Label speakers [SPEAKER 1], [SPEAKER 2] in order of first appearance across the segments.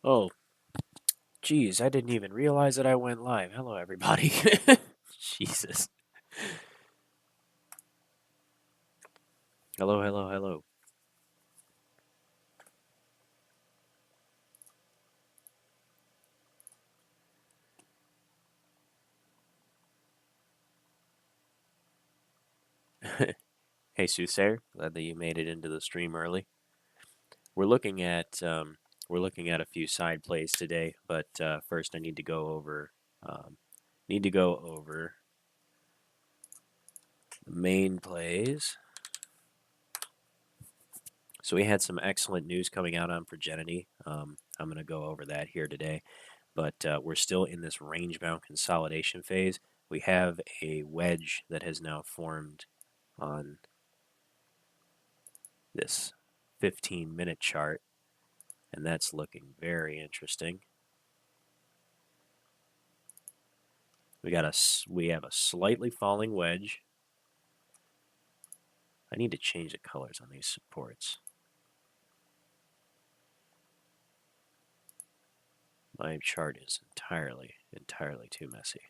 [SPEAKER 1] Oh, geez, I didn't even realize that I went live. Hello, everybody. Jesus. Hello, hello, hello. Hey, Soothsayer. Glad that you made it into the stream early. We're looking at a few side plays today, but first I um, need to go over the main plays. So we had some excellent news coming out on Progenity. I'm going to go over that here today, but we're still in this range-bound consolidation phase. We have a wedge that has now formed on this 15-minute chart, and that's looking very interesting. We have a slightly falling wedge. I need to change the colors on these supports. My chart is entirely too messy.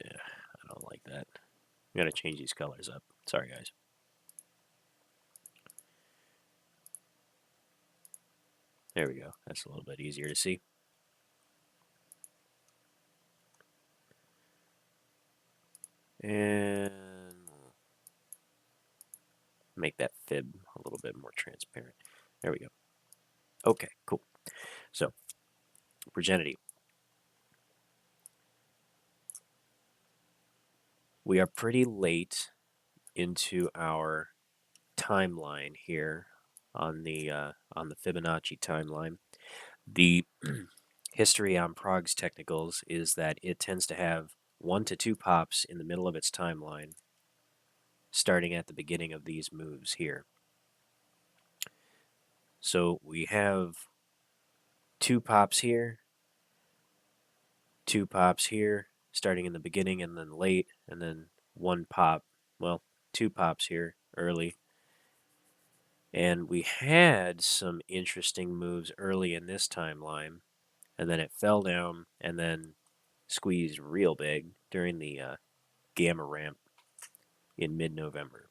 [SPEAKER 1] Yeah, I don't like that. I gotta change these colors up. Sorry, guys. There we go. That's a little bit easier to see. And make that fib a little bit more transparent. There we go. Okay, cool. So, Progenity. We are pretty late into our timeline here on the Fibonacci timeline. The history on PROG's technicals is that it tends to have 1 to 2 pops in the middle of its timeline, starting at the beginning of these moves here. So we have 2 pops here, 2 pops here, starting in the beginning and then late, and then 1 pop, well, 2 pops here early. And we had some interesting moves early in this timeline, and then it fell down and then squeezed real big during the gamma ramp in mid-November.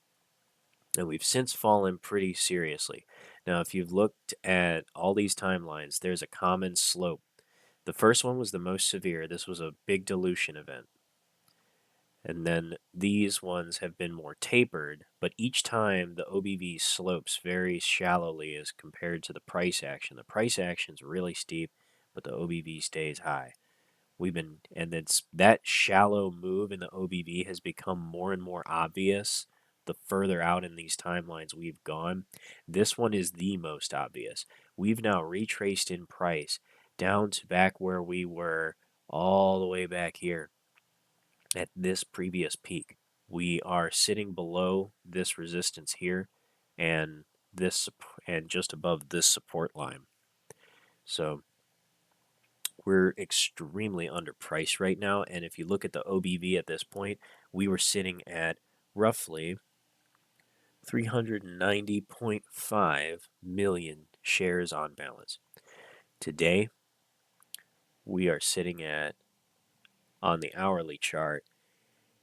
[SPEAKER 1] And we've since fallen pretty seriously. Now, if you've looked at all these timelines, there's a common slope. The first one was the most severe. This was a big dilution event. And then these ones have been more tapered, but each time the OBV slopes very shallowly as compared to the price action. The price action's really steep, but the OBV stays high. That shallow move in the OBV has become more and more obvious the further out in these timelines we've gone. This one is the most obvious. We've now retraced in price down to back where we were all the way back here at this previous peak. We are sitting below this resistance here and just above this support line. So we're extremely underpriced right now, and if you look at the OBV at this point, we were sitting at roughly 390.5 million shares on balance. Today, we are sitting at, on the hourly chart,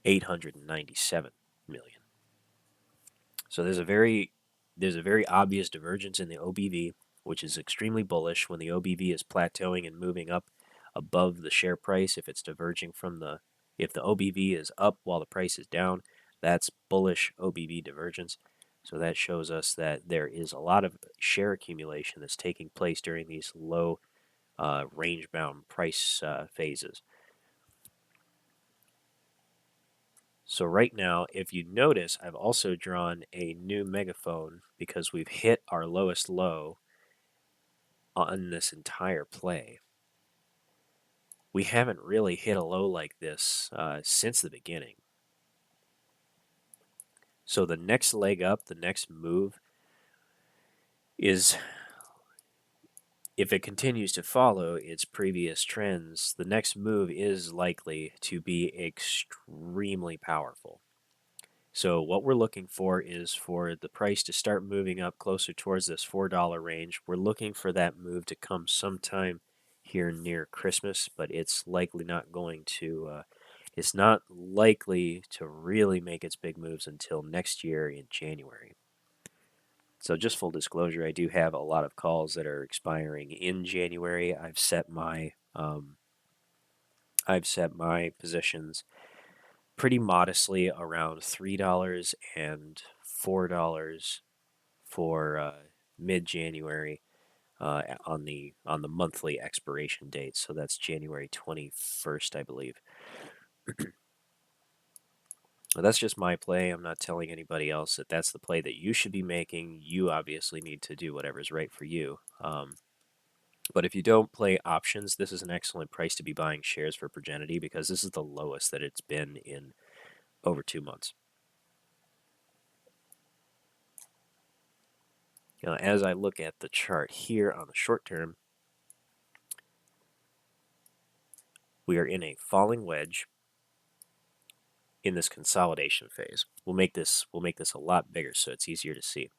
[SPEAKER 1] 897 million. So there's a very obvious divergence in the OBV, which is extremely bullish when the OBV is plateauing and moving up above the share price. If it's diverging from if the OBV is up while the price is down, that's bullish OBV divergence. So that shows us that there is a lot of share accumulation that's taking place during these low range-bound price phases. So right now, if you notice, I've also drawn a new megaphone because we've hit our lowest low on this entire play. We haven't really hit a low like this since the beginning. So the next leg up, the next move is, if it continues to follow its previous trends, the next move is likely to be extremely powerful. So what we're looking for is for the price to start moving up closer towards this $4 range. We're looking for that move to come sometime here near Christmas, but it's likely not going to. It's not likely to really make its big moves until next year in January. So just full disclosure, I do have a lot of calls that are expiring in January. I've set my positions pretty modestly around $3 and $4 for mid January on the monthly expiration date. So that's January 21st, I believe. That's just my play. I'm not telling anybody else that that's the play that you should be making. You obviously need to do whatever's right for you. But if you don't play options, this is an excellent price to be buying shares for Progenity because this is the lowest that it's been in over 2 months. Now, as I look at the chart here on the short term, we are in a falling wedge in this consolidation phase. We'll make this a lot bigger so it's easier to see.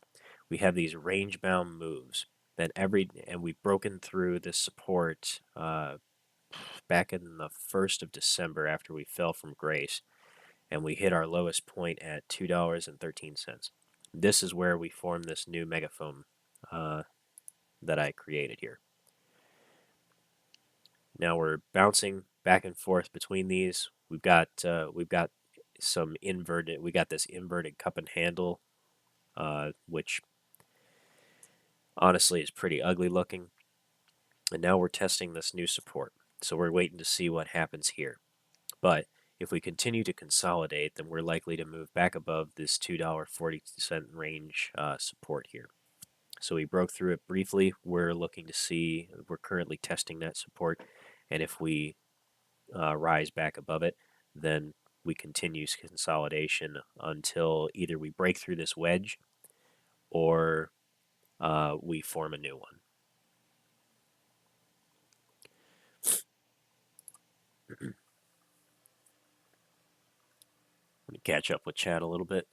[SPEAKER 1] We have these range bound moves and we've broken through this support back in the 1st of December after we fell from grace, and we hit our lowest point at $2.13. This is where we formed this new megaphone that I created here. Now we're bouncing back and forth between these. We've got some inverted. We got this inverted cup and handle, which honestly is pretty ugly looking. And now we're testing this new support. So we're waiting to see what happens here. But if we continue to consolidate, then we're likely to move back above this $2.40 range support here. So we broke through it briefly. We're currently testing that support. And if we rise back above it, then we continue consolidation until either we break through this wedge or we form a new one. Let me catch up with chat a little bit.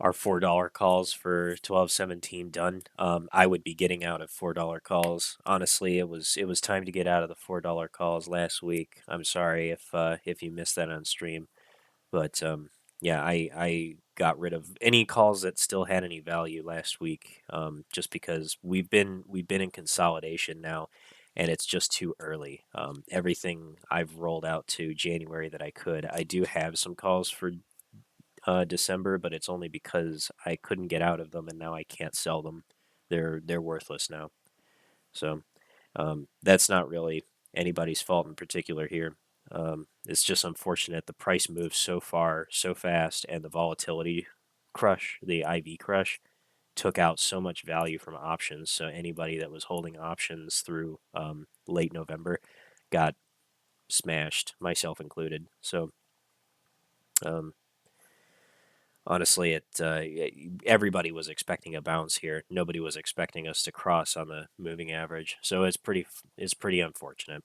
[SPEAKER 1] Our $4 calls for 1217 done. I would be getting out of $4 calls. Honestly, it was time to get out of the $4 calls last week. I'm sorry if you missed that on stream, but yeah, I got rid of any calls that still had any value last week, just because we've been in consolidation now, and it's just too early. Everything I've rolled out to January that I could. I do have some calls for December, but it's only because I couldn't get out of them, and now I can't sell them. They're worthless now. So that's not really anybody's fault in particular here. It's just unfortunate the price moves so far, so fast, and the volatility crush, the IV crush, took out so much value from options. So anybody that was holding options through late November got smashed, myself included. So um, honestly, everybody was expecting a bounce here. Nobody was expecting us to cross on the moving average. So it's pretty unfortunate.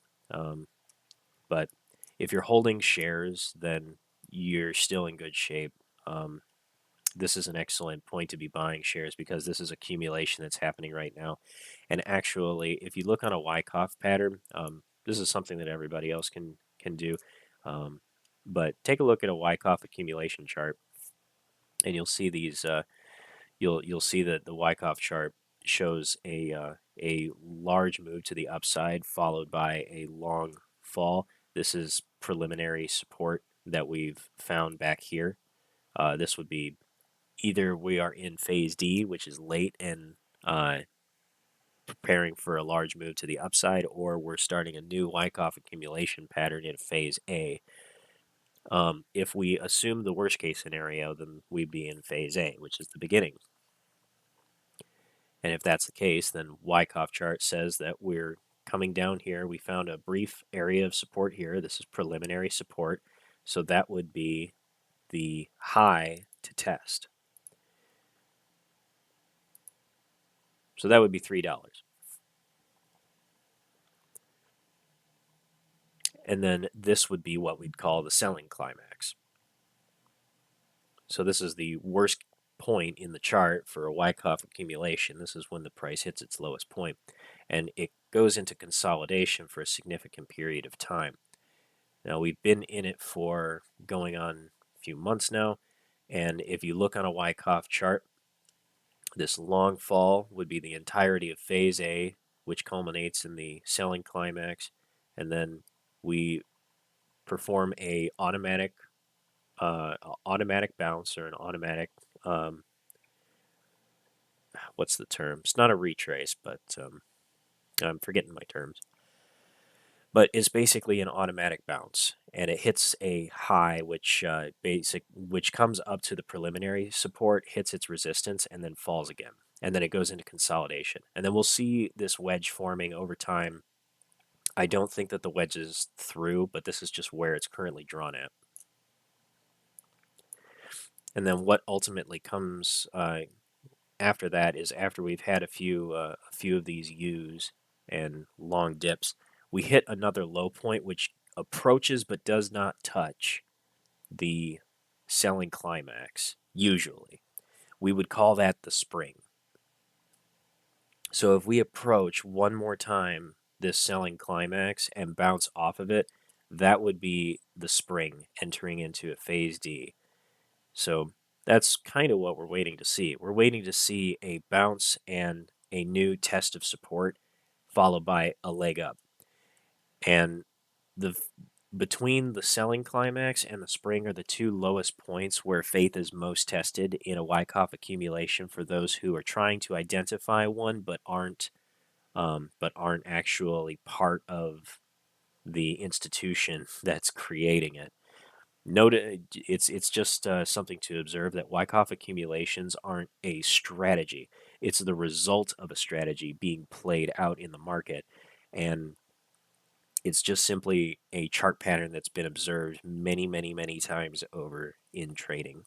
[SPEAKER 1] But if you're holding shares, then you're still in good shape. This is an excellent point to be buying shares because this is accumulation that's happening right now. And actually, if you look on a Wyckoff pattern, this is something that everybody else can do. Um, but take a look at a Wyckoff accumulation chart, and you'll see these. You'll see that the Wyckoff chart shows a large move to the upside followed by a long fall. This is preliminary support that we've found back here. This would be either we are in phase D, which is late and preparing for a large move to the upside, or we're starting a new Wyckoff accumulation pattern in phase A. If we assume the worst case scenario, then we'd be in phase A, which is the beginning. And if that's the case, then Wyckoff chart says that we're coming down here, we found a brief area of support here. This is preliminary support. So that would be the high to test. So that would be $3. And then this would be what we'd call the selling climax. So this is the worst point in the chart for a Wyckoff accumulation. This is when the price hits its lowest point, and it goes into consolidation for a significant period of time. Now, we've been in it for going on a few months now, and if you look on a Wyckoff chart, this long fall would be the entirety of phase A, which culminates in the selling climax, and then we perform a automatic bounce, or an automatic what's the term? It's not a retrace, but I'm forgetting my terms. But it's basically an automatic bounce, and it hits a high, which which comes up to the preliminary support, hits its resistance, and then falls again, and then it goes into consolidation, and then we'll see this wedge forming over time. I don't think that the wedge is through, but this is just where it's currently drawn at. And then what ultimately comes after that is, after we've had a few of these U's and long dips, we hit another low point which approaches but does not touch the selling climax. Usually, we would call that the spring. So if we approach one more time this selling climax and bounce off of it, that would be the spring entering into a phase D. So that's kind of what we're waiting to see. We're waiting to see a bounce and a new test of support, followed by a leg up. And between the selling climax and the spring are the two lowest points where faith is most tested in a Wyckoff accumulation for those who are trying to identify one but aren't actually part of the institution that's creating it. Note it's just something to observe that Wyckoff accumulations aren't a strategy. It's the result of a strategy being played out in the market, and it's just simply a chart pattern that's been observed many, many, many times over in trading.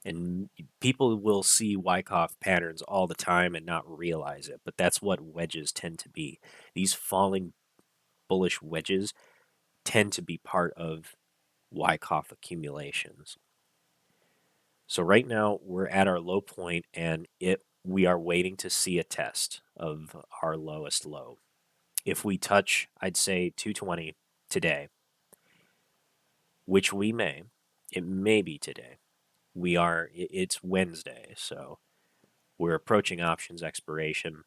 [SPEAKER 1] And people will see Wyckoff patterns all the time and not realize it, but that's what wedges tend to be. These falling bullish wedges tend to be part of Wyckoff accumulations. So right now we're at our low point, and we are waiting to see a test of our lowest low. If we touch, I'd say 220 today, which we may, it may be today. It's Wednesday, so we're approaching options expiration.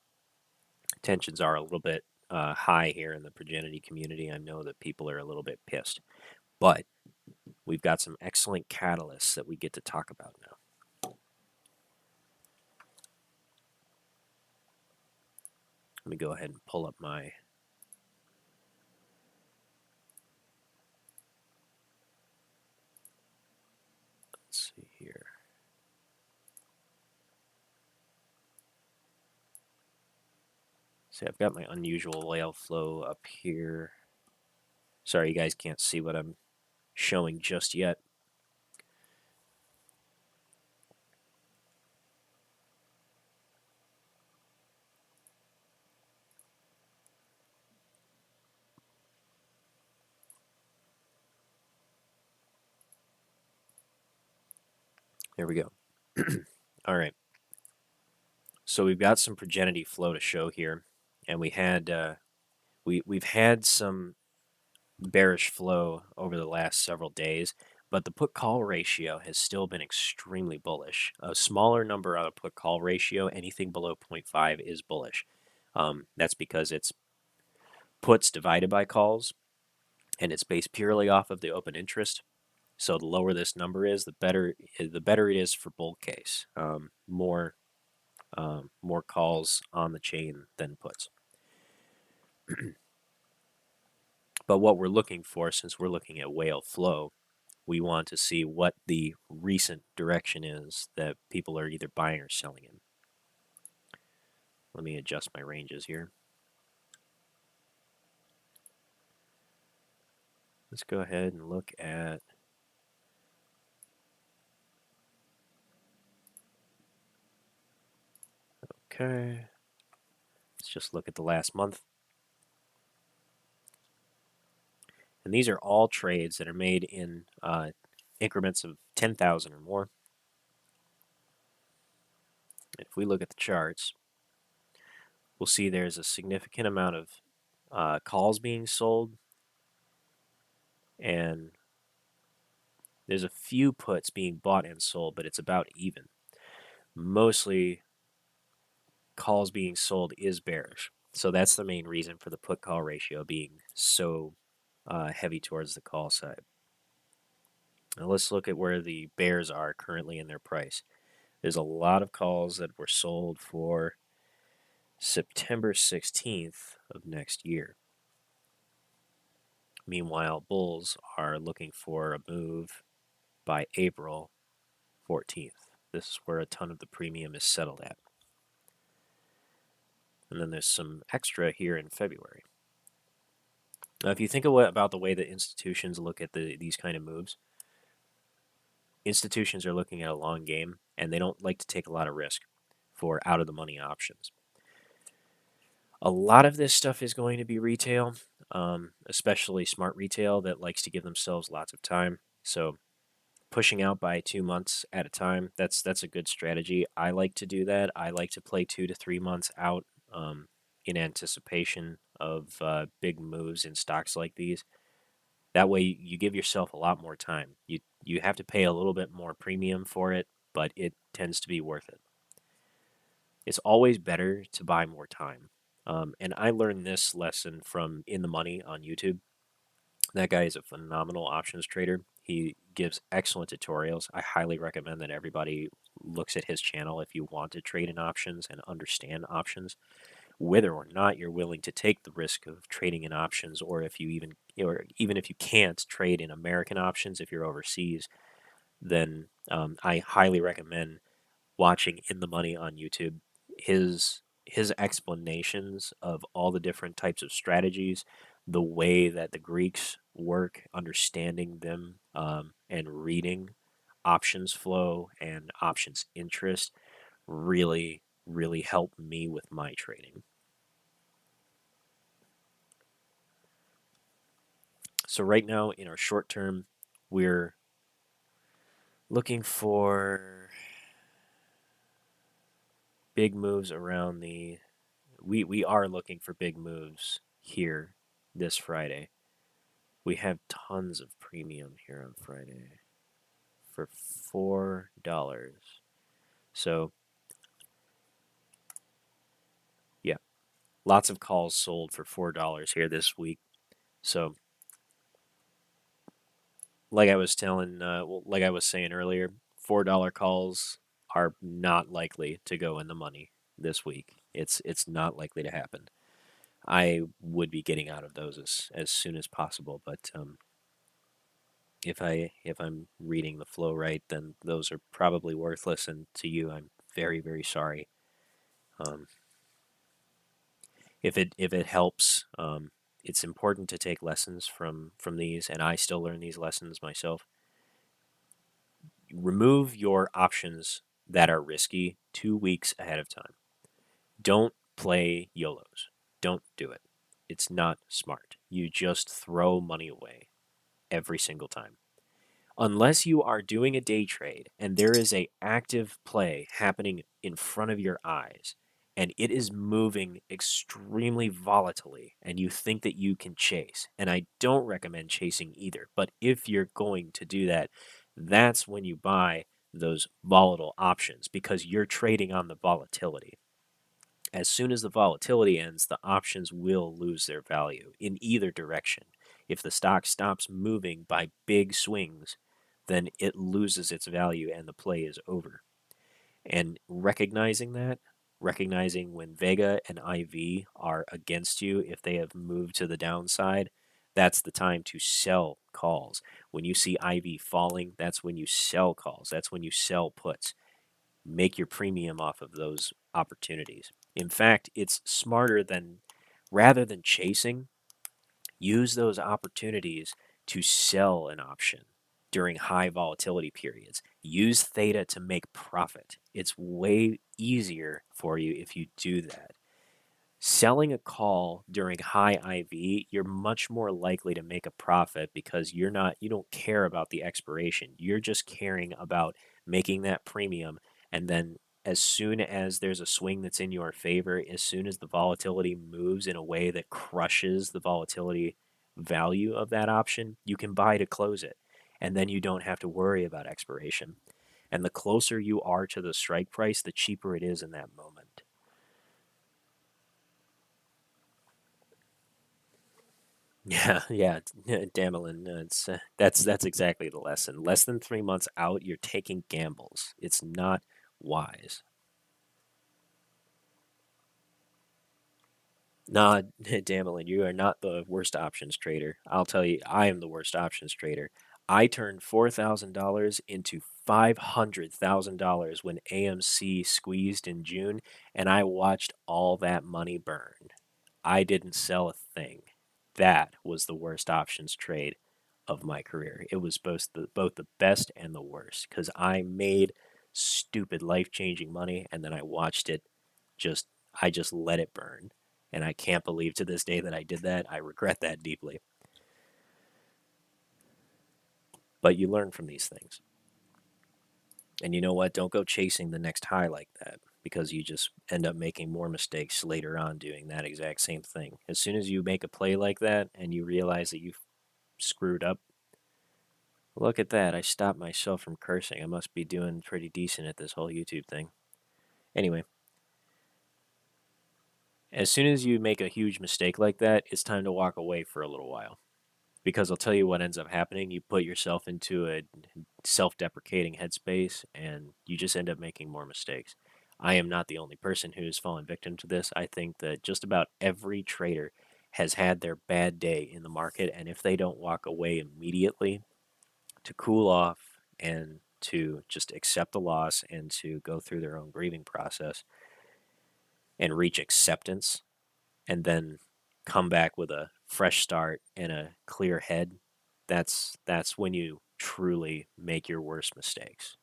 [SPEAKER 1] Tensions are a little bit high here in the Progeny community. I know that people are a little bit pissed, but we've got some excellent catalysts that we get to talk about now. Let me go ahead and pull up my let's see here. See, I've got my unusual whale flow up here. Sorry, you guys can't see what I'm showing just yet. There we go. All right. So we've got some Progeny flow to show here, and we've had some bearish flow over the last several days, but the put-call ratio has still been extremely bullish. A smaller number on a put-call ratio, anything below 0.5, is bullish. That's because it's puts divided by calls, and it's based purely off of the open interest. So the lower this number is, the better it is for bull case. More calls on the chain than puts. But what we're looking for, since we're looking at whale flow, we want to see what the recent direction is that people are either buying or selling in. Let me adjust my ranges here. Let's go ahead and look at okay. Let's just look at the last month. And these are all trades that are made in increments of 10,000 or more. If we look at the charts, we'll see there's a significant amount of calls being sold, and there's a few puts being bought and sold, but it's about even. Mostly calls being sold is bearish. So that's the main reason for the put call ratio being so heavy towards the call side. Now let's look at where the bears are currently in their price. There's a lot of calls that were sold for September 16th of next year. Meanwhile, bulls are looking for a move by April 14th. This is where a ton of the premium is settled at. And then there's some extra here in February. Now, if you think about the way that institutions look at these kind of moves, institutions are looking at a long game, and they don't like to take a lot of risk for out-of-the-money options. A lot of this stuff is going to be retail, especially smart retail that likes to give themselves lots of time. So pushing out by 2 months at a time, that's a good strategy. I like to do that. I like to play 2 to 3 months out in anticipation of big moves in stocks like these. That way, you give yourself a lot more time. You have to pay a little bit more premium for it, but it tends to be worth it. It's always better to buy more time. And I learned this lesson from In the Money on YouTube. That guy is a phenomenal options trader. He gives excellent tutorials. I highly recommend that everybody looks at his channel if you want to trade in options and understand options, whether or not you're willing to take the risk of trading in options, or if you even if you can't trade in American options if you're overseas, then I highly recommend watching In the Money on YouTube. His explanations of all the different types of strategies, the way that the Greeks work, understanding them, and reading options flow and options interest really, really helped me with my trading. So right now in our short term, we're looking for big moves around the we are looking for big moves here this Friday. We have tons of premium here on Friday for $4. So yeah, lots of calls sold for $4 here this week. So like I was saying earlier, $4 calls are not likely to go in the money this week. It's not likely to happen. I would be getting out of those as soon as possible, but if I'm reading the flow right, then those are probably worthless, and to you, I'm very, very sorry. Um, if it helps, it's important to take lessons from these, and I still learn these lessons myself. Remove your options that are risky 2 weeks ahead of time. Don't play YOLOs. Don't do it. It's not smart. You just throw money away every single time. Unless you are doing a day trade and there is a active play happening in front of your eyes and it is moving extremely volatilely and you think that you can chase, and I don't recommend chasing either, but if you're going to do that, that's when you buy those volatile options because you're trading on the volatility. As soon as the volatility ends, the options will lose their value in either direction. If the stock stops moving by big swings, then it loses its value and the play is over. And recognizing that, recognizing when Vega and IV are against you, if they have moved to the downside, that's the time to sell calls. When you see IV falling, that's when you sell calls. That's when you sell puts. Make your premium off of those opportunities. In fact, it's smarter than rather than chasing, use those opportunities to sell an option during high volatility periods. Use theta to make profit. It's way easier for you if you do that. Selling a call during high IV, you're much more likely to make a profit because you don't care about the expiration. You're just caring about making that premium, and then as soon as there's a swing that's in your favor, as soon as the volatility moves in a way that crushes the volatility value of that option, you can buy to close it. And then you don't have to worry about expiration. And the closer you are to the strike price, the cheaper it is in that moment. Yeah, yeah, Damelin. It's that's exactly the lesson. Less than 3 months out, you're taking gambles. It's not wise. Nah, Damelin, you are not the worst options trader. I'll tell you, I am the worst options trader. I turned $4,000 into $500,000 when AMC squeezed in June, and I watched all that money burn. I didn't sell a thing. That was the worst options trade of my career. It was both the best and the worst because I made stupid life changing money, and then just I just let it burn. And I can't believe to this day that I did that. I regret that deeply. But you learn from these things. And you know what? Don't go chasing the next high like that because you just end up making more mistakes later on doing that exact same thing. As soon as you make a play like that and you realize that you've screwed up, look at that. I stopped myself from cursing. I must be doing pretty decent at this whole YouTube thing. Anyway, as soon as you make a huge mistake like that, it's time to walk away for a little while. Because I'll tell you what ends up happening. You put yourself into a self deprecating headspace and you just end up making more mistakes. I am not the only person who has fallen victim to this. I think that just about every trader has had their bad day in the market, and if they don't walk away immediately to cool off and to just accept the loss and to go through their own grieving process and reach acceptance and then come back with a fresh start and a clear head, that's when you truly make your worst mistakes.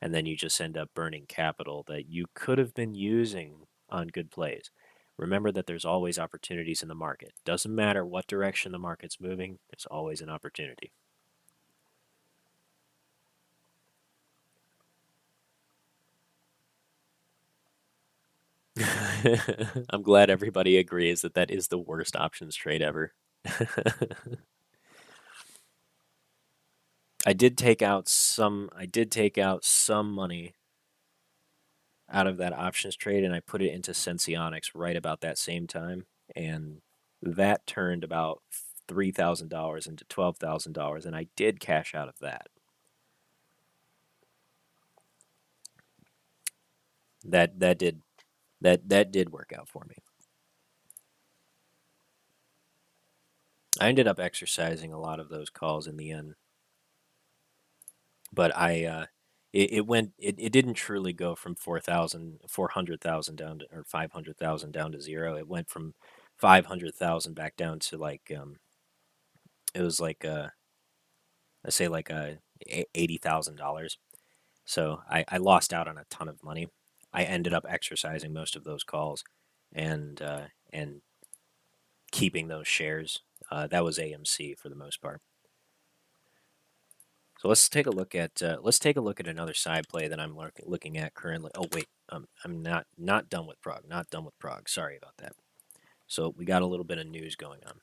[SPEAKER 1] And then you just end up burning capital that you could have been using on good plays. Remember that there's always opportunities in the market. Doesn't matter what direction the market's moving, there's always an opportunity. I'm glad everybody agrees that that is the worst options trade ever. I did take out some money out of that options trade and I put it into Sensionics right about that same time. And that turned about $3,000 into $12,000. And I did cash out of that. That did that did work out for me. I ended up exercising a lot of those calls in the end, but it didn't truly go from 400,000 down to or 500,000 down to zero. It went from 500,000 back down to like it was like let's say like $80,000. So I lost out on a ton of money. I ended up exercising most of those calls and keeping those shares. That was AMC for the most part. So let's take a look at another side play that I'm looking at currently. Oh wait, I'm not done with PROG. Not done with PROG. Sorry about that. So we got a little bit of news going on.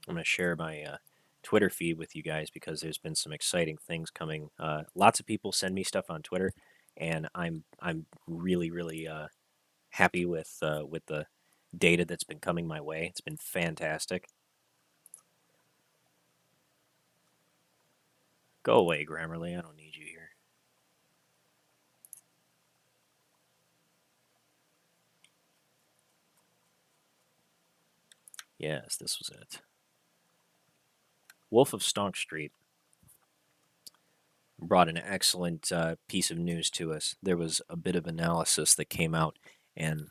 [SPEAKER 1] I'm going to share my Twitter feed with you guys because there's been some exciting things coming. Lots of people send me stuff on Twitter, and I'm really happy with the data that's been coming my way. It's been fantastic. Go away, Grammarly. I don't need you here. Yes, this was it. Wolf of Stonk Street brought an excellent piece of news to us. There was a bit of analysis that came out, and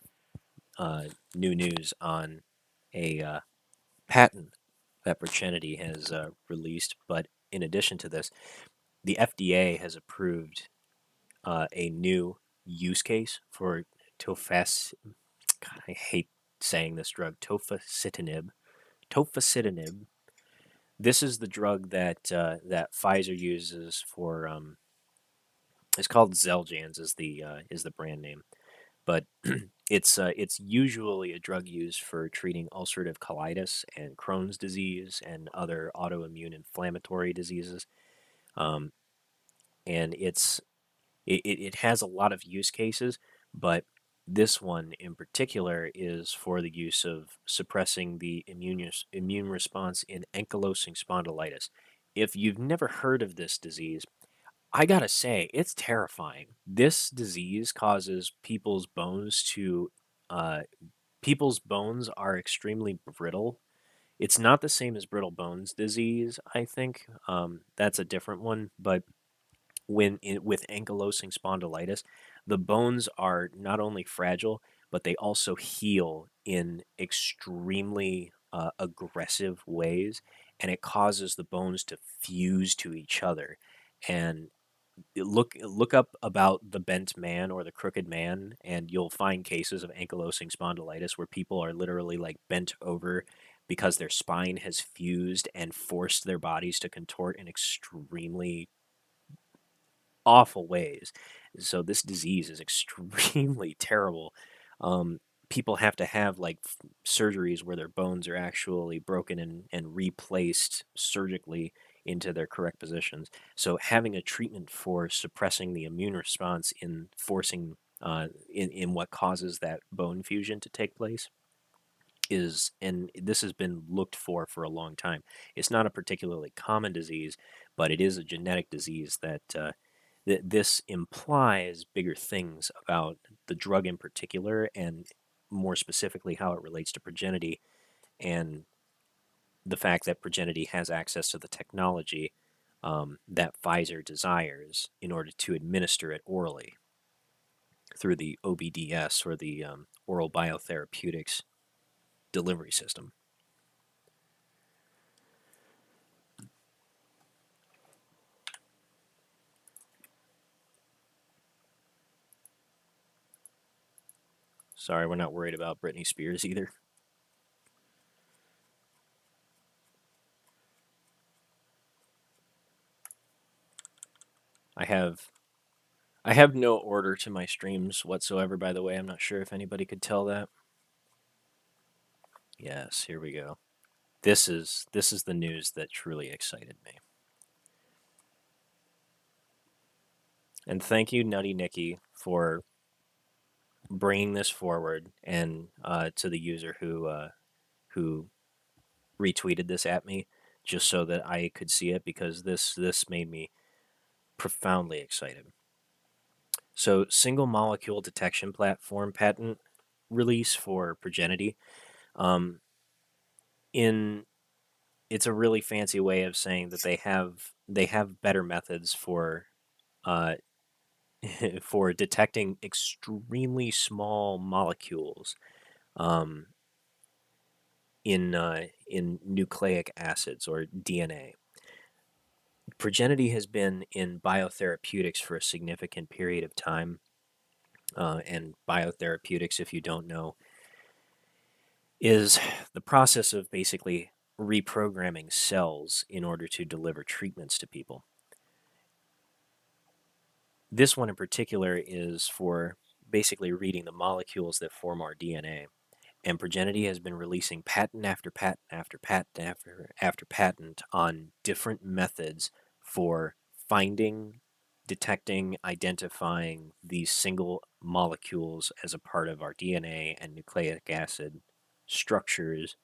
[SPEAKER 1] new news on a patent that Progenity has released. But in addition to this, the FDA has approved a new use case for tofas. God, I hate saying this drug, tofacitinib. Tofacitinib. This is the drug that Pfizer uses for. It's called Xeljanz is the brand name, but it's usually a drug used for treating ulcerative colitis and Crohn's disease and other autoimmune inflammatory diseases. Um, and it has a lot of use cases, but this one in particular is for the use of suppressing the immune response in ankylosing spondylitis. If you've never heard of this disease, I gotta say, it's terrifying. This disease causes uh, people's bones are extremely brittle. It's not the same as brittle bones disease, I think. That's a different one. But with ankylosing spondylitis, the bones are not only fragile, but they also heal in extremely aggressive ways, and it causes the bones to fuse to each other. And look up about the bent man or the crooked man, and you'll find cases of ankylosing spondylitis where people are literally like bent over because their spine has fused and forced their bodies to contort in extremely awful ways. So this disease is extremely terrible. Um, People have to have like surgeries where their bones are actually broken and replaced surgically into their correct positions. So having a treatment for suppressing the immune response in forcing in what causes that bone fusion to take place is, and this has been looked for a long time. It's not a particularly common disease, but it is a genetic disease that this implies bigger things about the drug in particular, and more specifically how it relates to Progenity, and the fact that Progenity has access to the technology that Pfizer desires in order to administer it orally through the OBDS, or the oral biotherapeutics delivery system. Sorry, we're not worried about Britney Spears either. I have I have no order to my streams whatsoever, by the way. I'm not sure if anybody could tell that. Yes, here we go. This is the news that truly excited me. And thank you, Nutty Nikki, for bringing this forward, and to the user who retweeted this at me, just so that I could see it, because this made me profoundly excited. So, single molecule detection platform patent release for Progenity. Um, in It's a really fancy way of saying that they have better methods for uh, for detecting extremely small molecules um, in nucleic acids, or DNA. Progenity has been in biotherapeutics for a significant period of time, and biotherapeutics, if you don't know, is the process of basically reprogramming cells in order to deliver treatments to people. This one in particular is for basically reading the molecules that form our DNA. And Progenity has been releasing patent after patent after patent after patent on different methods for finding, detecting, identifying these single molecules as a part of our DNA and nucleic acid structures.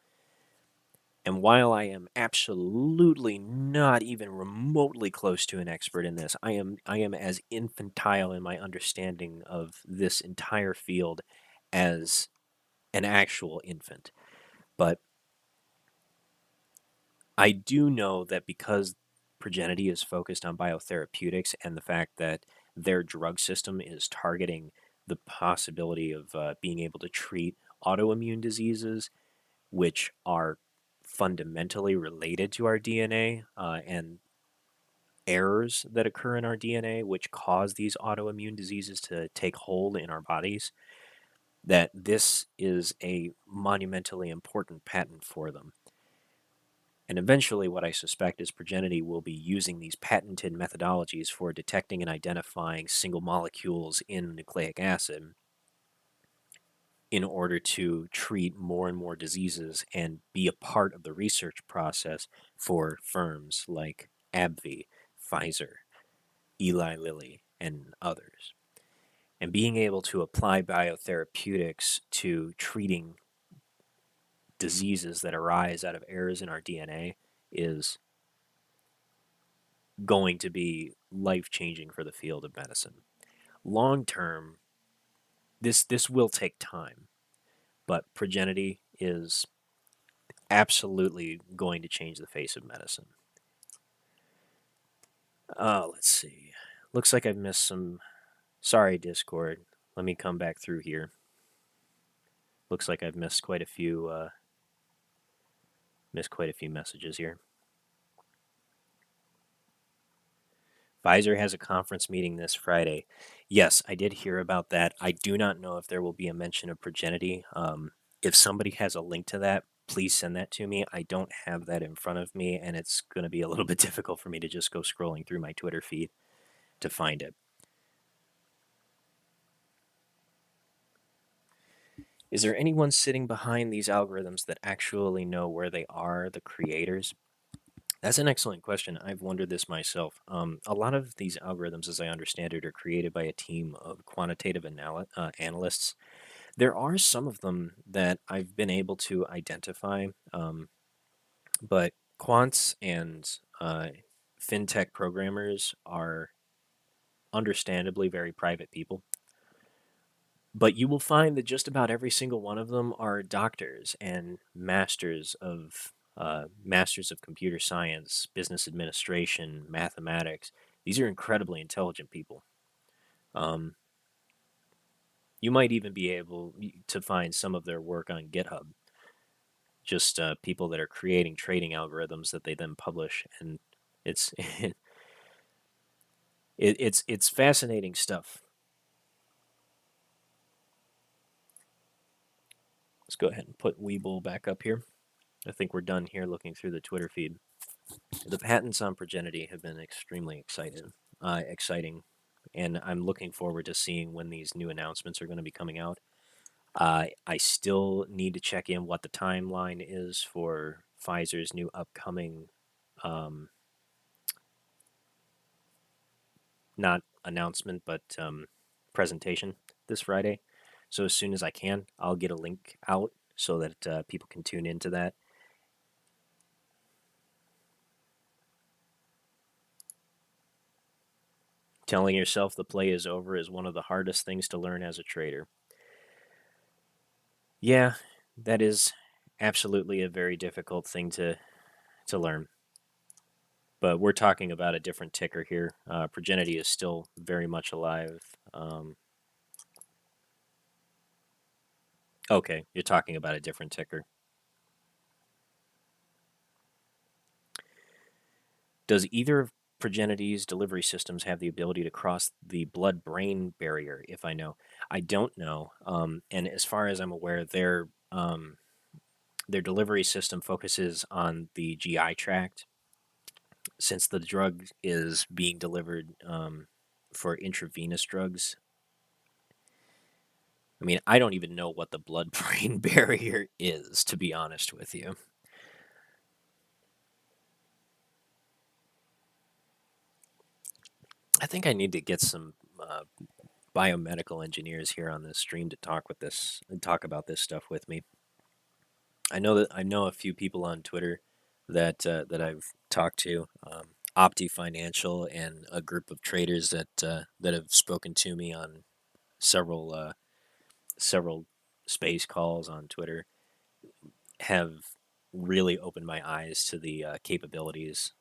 [SPEAKER 1] And while I am absolutely not even remotely close to an expert in this, I am as infantile in my understanding of this entire field as an actual infant. But I do know that because Progenity is focused on biotherapeutics, and the fact that their drug system is targeting the possibility of being able to treat autoimmune diseases, which are fundamentally related to our DNA and errors that occur in our DNA, which cause these autoimmune diseases to take hold in our bodies, that this is a monumentally important patent for them. And eventually, what I suspect is Progenity will be using these patented methodologies for detecting and identifying single molecules in nucleic acid in order to treat more and more diseases and be a part of the research process for firms like AbbVie, Pfizer, Eli Lilly, and others. And being able to apply biotherapeutics to treating diseases that arise out of errors in our DNA is going to be life changing for the field of medicine. Long term, this will take time, but Progenity is absolutely going to change the face of medicine. Let's see. Looks like I've missed some. Sorry, Discord. Let me come back through here. Looks like I've missed quite a few. Missed quite a few messages here. Pfizer has a conference meeting this Friday. Yes, I did hear about that. I do not know if there will be a mention of Progenity. If somebody has a link to that, please send that to me. I don't have that in front of me, and it's going to be a little bit difficult for me to just go scrolling through my Twitter feed to find it. Is there anyone sitting behind these algorithms that actually know where they are, the creators? That's an excellent question. I've wondered this myself. A lot of these algorithms, as I understand it, are created by a team of quantitative analysts. There are some of them that I've been able to identify, but quants and fintech programmers are understandably very private people. But you will find that just about every single one of them are doctors and masters of computer science, business administration, mathematics. These are incredibly intelligent people. Um, you might even be able to find some of their work on GitHub. Just people that are creating trading algorithms that they then publish, and it's it's fascinating stuff. Let's go ahead and put Weeble back up here. I think we're done here looking through the Twitter feed. The patents on Progenity have been extremely exciting, and I'm looking forward to seeing when these new announcements are going to be coming out. I still need to check in what the timeline is for Pfizer's new upcoming, um, not announcement, but presentation this Friday. So as soon as I can, I'll get a link out so that people can tune into that. Telling yourself the play is over is one of the hardest things to learn as a trader. Yeah, that is absolutely a very difficult thing to learn. But we're talking about a different ticker here. Progenity is still very much alive. Okay, you're talking about a different ticker. Does either of Progenity's delivery systems have the ability to cross the blood-brain barrier? If I know, I don't know. And as far as I'm aware, their delivery system focuses on the GI tract, since the drug is being delivered for intravenous drugs. I mean, I don't even know what the blood brain barrier is, to be honest with you. I think I need to get some biomedical engineers here on this stream to talk with this and talk about this stuff with me. I know a few people on Twitter that I've talked to, Opti Financial, and a group of traders that have spoken to me on several several space calls on Twitter, have really opened my eyes to the capabilities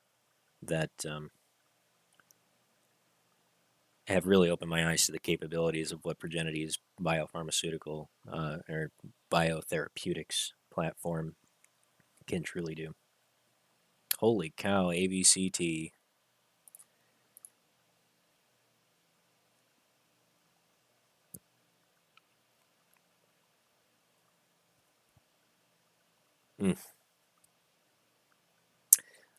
[SPEAKER 1] that have really opened my eyes to the capabilities of what Progenity's biopharmaceutical or biotherapeutics platform can truly do. Holy cow, ABCT. Mm.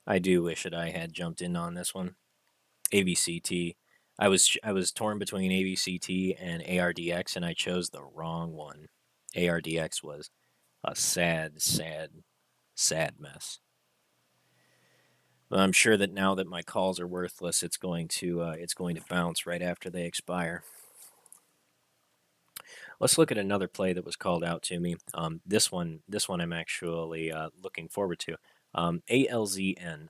[SPEAKER 1] I do wish that I had jumped in on this one. ABCT. I was torn between ABCT and ARDX, and I chose the wrong one. ARDX was a sad, sad, sad mess. But I'm sure that now that my calls are worthless, it's going to bounce right after they expire. Let's look at another play that was called out to me. This one I'm actually looking forward to. ALZN.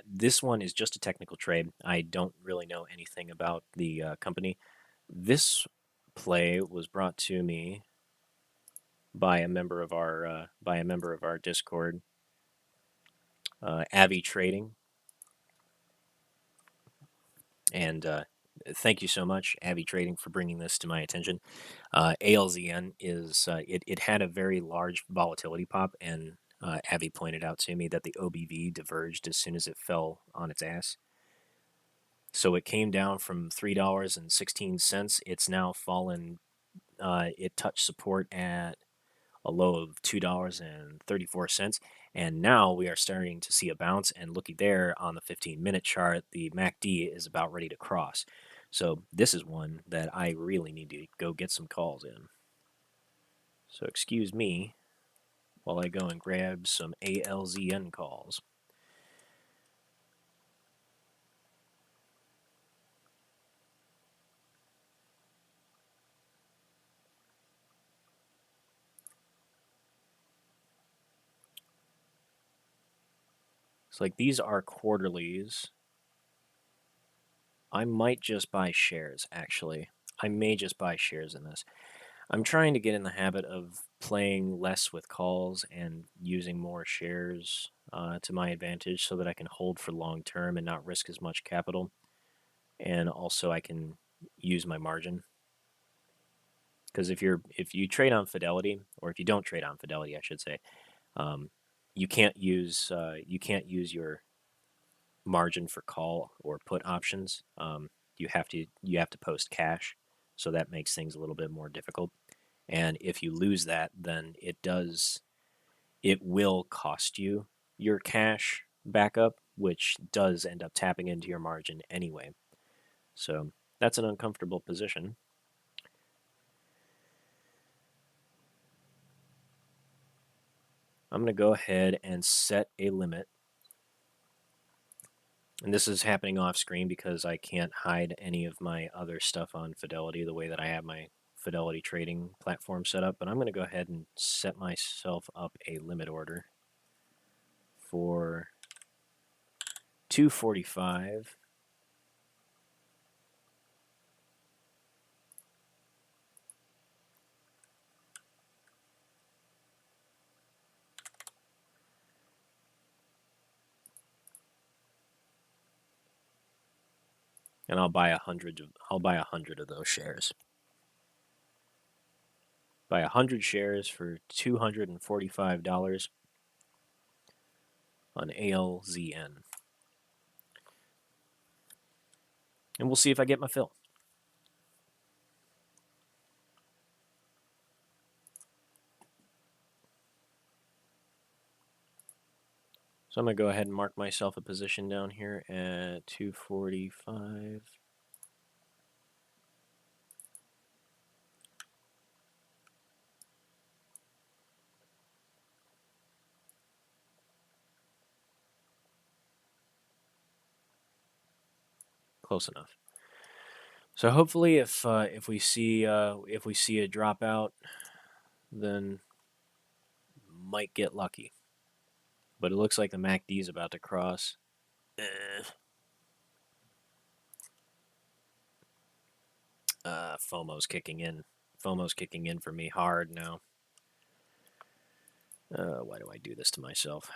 [SPEAKER 1] This one is just a technical trade. I don't really know anything about the company. This play was brought to me by a member of our Discord, Avi Trading, and thank you so much, Avi Trading, for bringing this to my attention. ALZN is it had a very large volatility pop, and Avi pointed out to me that the OBV diverged as soon as it fell on its ass. So it came down from $3.16. It's now fallen. It touched support at a low of $2.34, and now we are starting to see a bounce. And looky there on the 15-minute chart, the MACD is about ready to cross. So this is one that I really need to go get some calls in. So excuse me while I go and grab some ALZN calls. It's like these are quarterlies. I might just buy shares, actually. I may just buy shares in this. I'm trying to get in the habit of playing less with calls and using more shares to my advantage so that I can hold for long term and not risk as much capital. And also I can use my margin. Because if you trade on Fidelity, or if you don't trade on Fidelity, I should say, um, you can't use your margin for call or put options. You have to post cash, so that makes things a little bit more difficult. And if you lose that, then it will cost you your cash backup, which does end up tapping into your margin anyway. So that's an uncomfortable position. I'm going to go ahead and set a limit. And this is happening off screen because I can't hide any of my other stuff on Fidelity the way that I have my Fidelity trading platform set up. But I'm going to go ahead and set myself up a limit order for 245. And I'll buy 100. I'll buy 100 of those shares. Buy 100 shares for $245 on ALZN, and we'll see if I get my fill. So I'm gonna go ahead and mark myself a position down here at 245. Close enough. So hopefully, if we see a dropout, then might get lucky. But it looks like the MACD is about to cross. FOMO's kicking in. FOMO's kicking in for me hard now. Why do I do this to myself?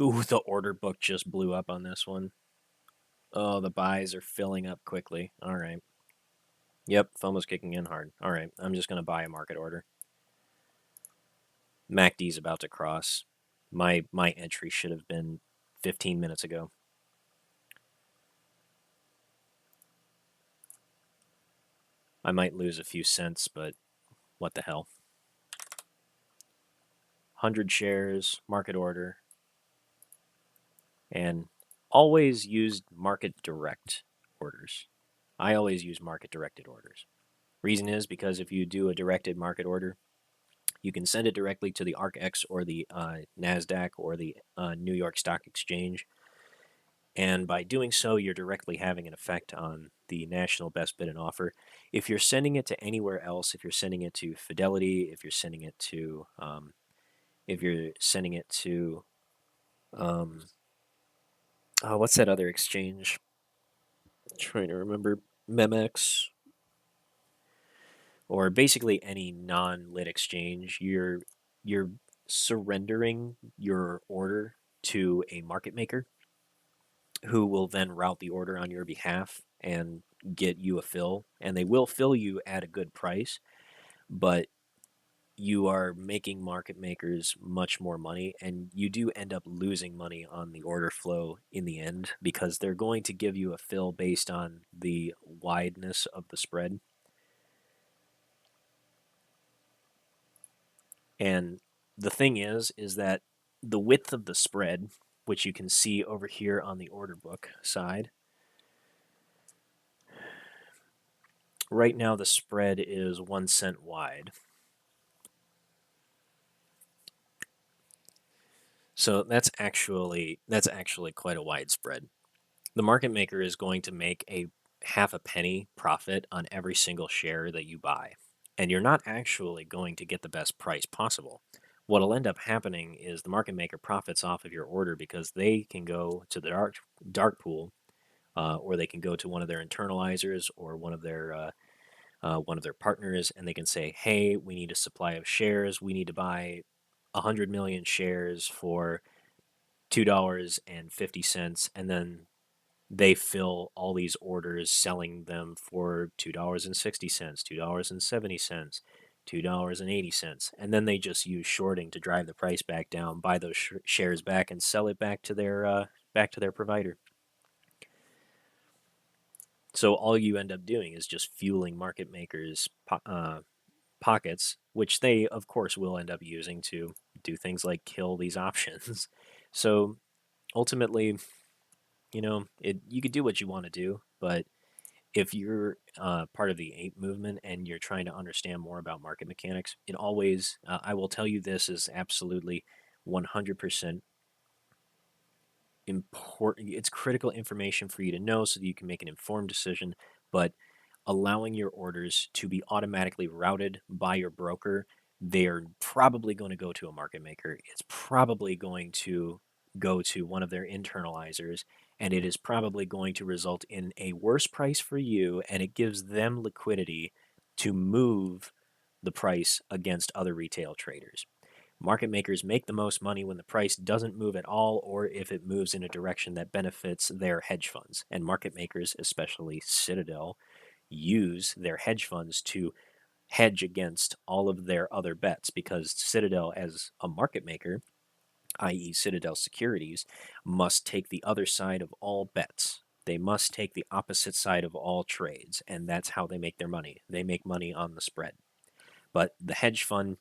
[SPEAKER 1] Ooh, the order book just blew up on this one. Oh, the buys are filling up quickly. All right. Yep, FOMO's kicking in hard. All right, I'm just going to buy a market order. MACD's about to cross. My entry should have been 15 minutes ago. I might lose a few cents, but what the hell. 100 shares, market order, and always use market direct orders. I always use market directed orders. Reason is because if you do a directed market order, you can send it directly to the ARKX or the NASDAQ or the New York Stock Exchange. And by doing so, you're directly having an effect on the national best bid and offer. If you're sending it to anywhere else, if you're sending it to Fidelity, if you're sending it to, um, oh, what's that other exchange? I'm trying to remember, Memex, or basically any non-lit exchange, you're surrendering your order to a market maker who will then route the order on your behalf and get you a fill, and they will fill you at a good price, but you are making market makers much more money, and you do end up losing money on the order flow in the end because they're going to give you a fill based on the wideness of the spread. And the thing is that the width of the spread, which you can see over here on the order book side, right now the spread is 1 cent wide. So that's actually quite a wide spread. The market maker is going to make a half a penny profit on every single share that you buy. And you're not actually going to get the best price possible. What'll end up happening is the market maker profits off of your order because they can go to the dark pool, or they can go to one of their internalizers or one of their partners, and they can say, "Hey, we need a supply of shares. We need to buy 100 million shares for $2.50," and then they fill all these orders selling them for $2.60, $2.70, $2.80, and then they just use shorting to drive the price back down, buy those shares back, and sell it back to their provider. So all you end up doing is just fueling market makers' pockets, which they of course will end up using to do things like kill these options. So ultimately, you could do what you want to do, but if you're part of the ape movement and you're trying to understand more about market mechanics, it always, I will tell you, this is absolutely 100% important. It's critical information for you to know so that you can make an informed decision. But allowing your orders to be automatically routed by your broker, they're probably going to go to a market maker. It's probably going to go to one of their internalizers, and it is probably going to result in a worse price for you, and it gives them liquidity to move the price against other retail traders. Market makers make the most money when the price doesn't move at all or if it moves in a direction that benefits their hedge funds. And market makers, especially Citadel, use their hedge funds to hedge against all of their other bets because Citadel, as a market maker, i.e., Citadel Securities, must take the other side of all bets. They must take the opposite side of all trades, and that's how they make their money. They make money on the spread. But the hedge fund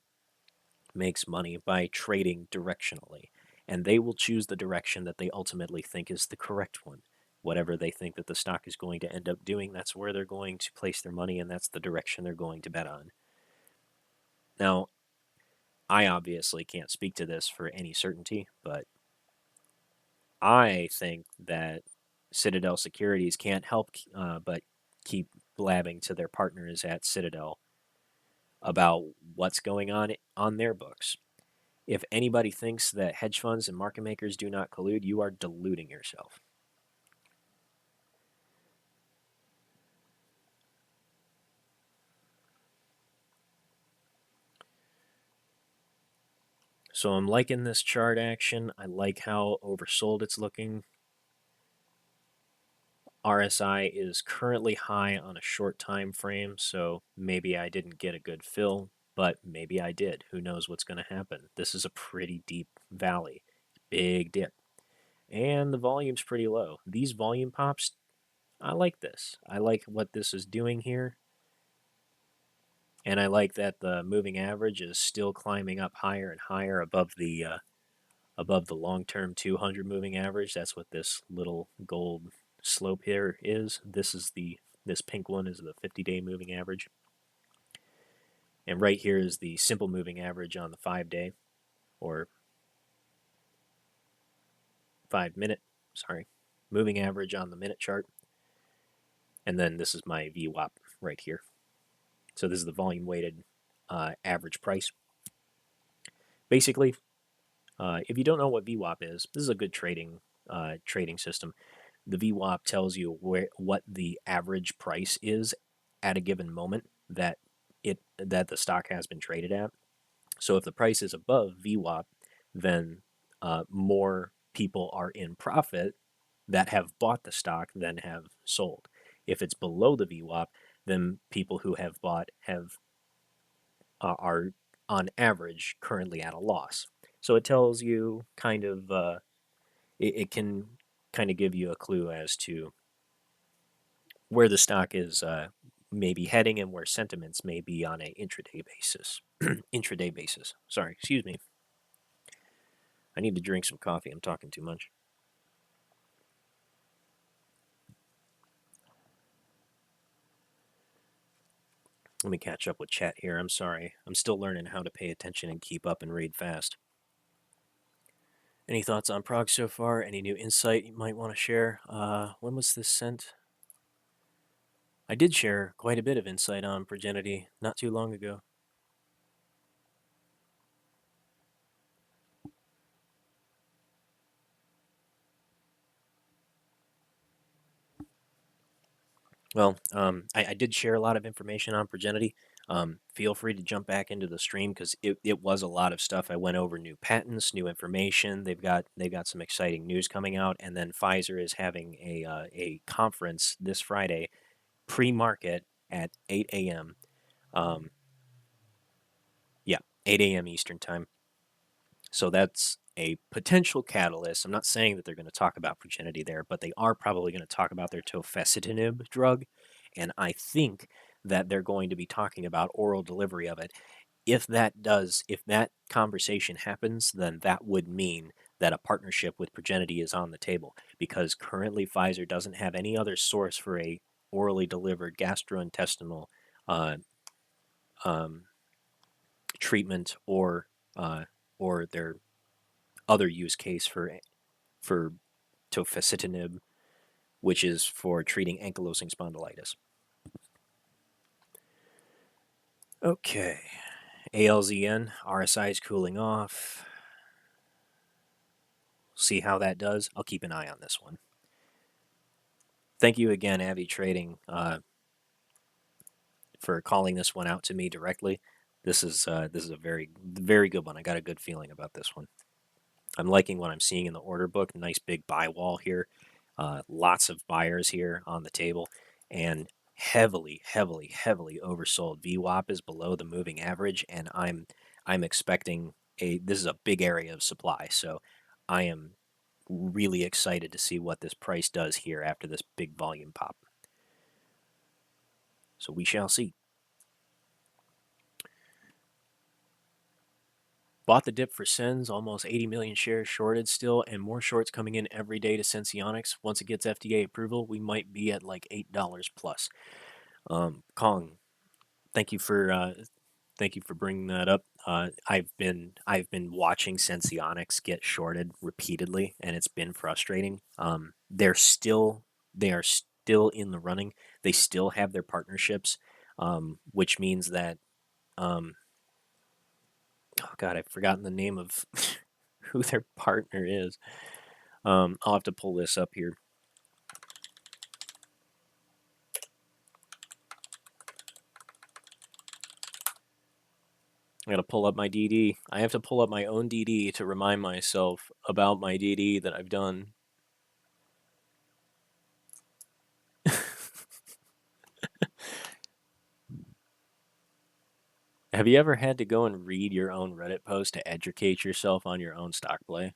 [SPEAKER 1] makes money by trading directionally, and they will choose the direction that they ultimately think is the correct one. Whatever they think that the stock is going to end up doing, that's where they're going to place their money, and that's the direction they're going to bet on. Now, I obviously can't speak to this for any certainty, but I think that Citadel Securities can't help but keep blabbing to their partners at Citadel about what's going on their books. If anybody thinks that hedge funds and market makers do not collude, you are deluding yourself. So I'm liking this chart action. I like how oversold it's looking. RSI is currently high on a short time frame, so maybe I didn't get a good fill, but maybe I did. Who knows what's going to happen? This is a pretty deep valley, big dip, and the volume's pretty low. These volume pops, I like this. I like what this is doing here, and I like that the moving average is still climbing up higher and higher above the long-term 200 moving average. That's what this little gold slope here is. This pink one is the 50-day moving average. And right here is the simple moving average on the 5-day or 5-minute, moving average on the minute chart. And then this is my VWAP right here. So this is the volume weighted average price. Basically, if you don't know what VWAP is, this is a good trading system. The VWAP tells you what the average price is at a given moment that the stock has been traded at. So if the price is above VWAP, then more people are in profit that have bought the stock than have sold. If it's below the VWAP, then people who have bought are on average currently at a loss. So it tells you kind of it can kind of give you a clue as to where the stock is maybe heading and where sentiments may be on a intraday basis. Intraday basis. Sorry, excuse me. I need to drink some coffee. I'm talking too much. Let me catch up with chat here. I'm sorry. I'm still learning how to pay attention and keep up and read fast. Any thoughts on PROG so far? Any new insight you might want to share? When was this sent? I did share quite a bit of insight on Progenity not too long ago. Well, I did share a lot of information on Progenity. Feel free to jump back into the stream because it was a lot of stuff. I went over new patents, new information. They've got some exciting news coming out, and then Pfizer is having a conference this Friday, pre-market at 8 a.m. Yeah, 8 a.m. Eastern time. So that's a potential catalyst. I'm not saying that they're going to talk about Progenity there, but they are probably going to talk about their tofacitinib drug, and I think that they're going to be talking about oral delivery of it. If that conversation happens, then that would mean that a partnership with Progenity is on the table because currently Pfizer doesn't have any other source for a orally delivered gastrointestinal treatment or their other use case for tofacitinib, which is for treating ankylosing spondylitis. Okay, ALZN, RSI is cooling off. See how that does. I'll keep an eye on this one. Thank you again, Avi Trading, for calling this one out to me directly. This is a very good one. I got a good feeling about this one. I'm liking what I'm seeing in the order book. Nice big buy wall here. Lots of buyers here on the table, and heavily oversold. VWAP is below the moving average, and I'm expecting this is a big area of supply. So I am really excited to see what this price does here after this big volume pop. So we shall see. Bought the dip for Sens, almost 80 million shares shorted still, and more shorts coming in every day to Senseonics. Once it gets FDA approval, we might be at like $8 plus. Kong, thank you for bringing that up. I've been watching Senseonics get shorted repeatedly, and it's been frustrating. They are still in the running. They still have their partnerships, which means that oh God, I've forgotten the name of who their partner is. I'll have to pull this up here. I gotta pull up my DD. I have to pull up my own DD to remind myself about my DD that I've done. Have you ever had to go and read your own Reddit post to educate yourself on your own stock play?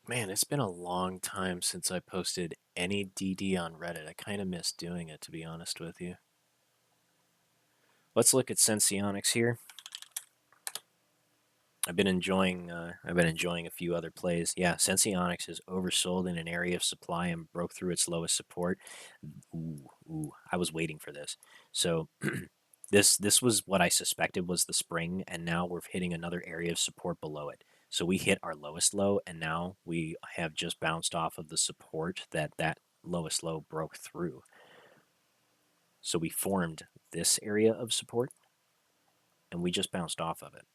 [SPEAKER 1] Man, it's been a long time since I posted any DD on Reddit. I kind of miss doing it, to be honest with you. Let's look at Sensionics here. I've been enjoying a few other plays. Yeah, Sensionics is oversold in an area of supply and broke through its lowest support. Ooh, I was waiting for this. So this was what I suspected was the spring, and now we're hitting another area of support below it. So we hit our lowest low, and now we have just bounced off of the support that lowest low broke through. So we formed this area of support, and we just bounced off of it.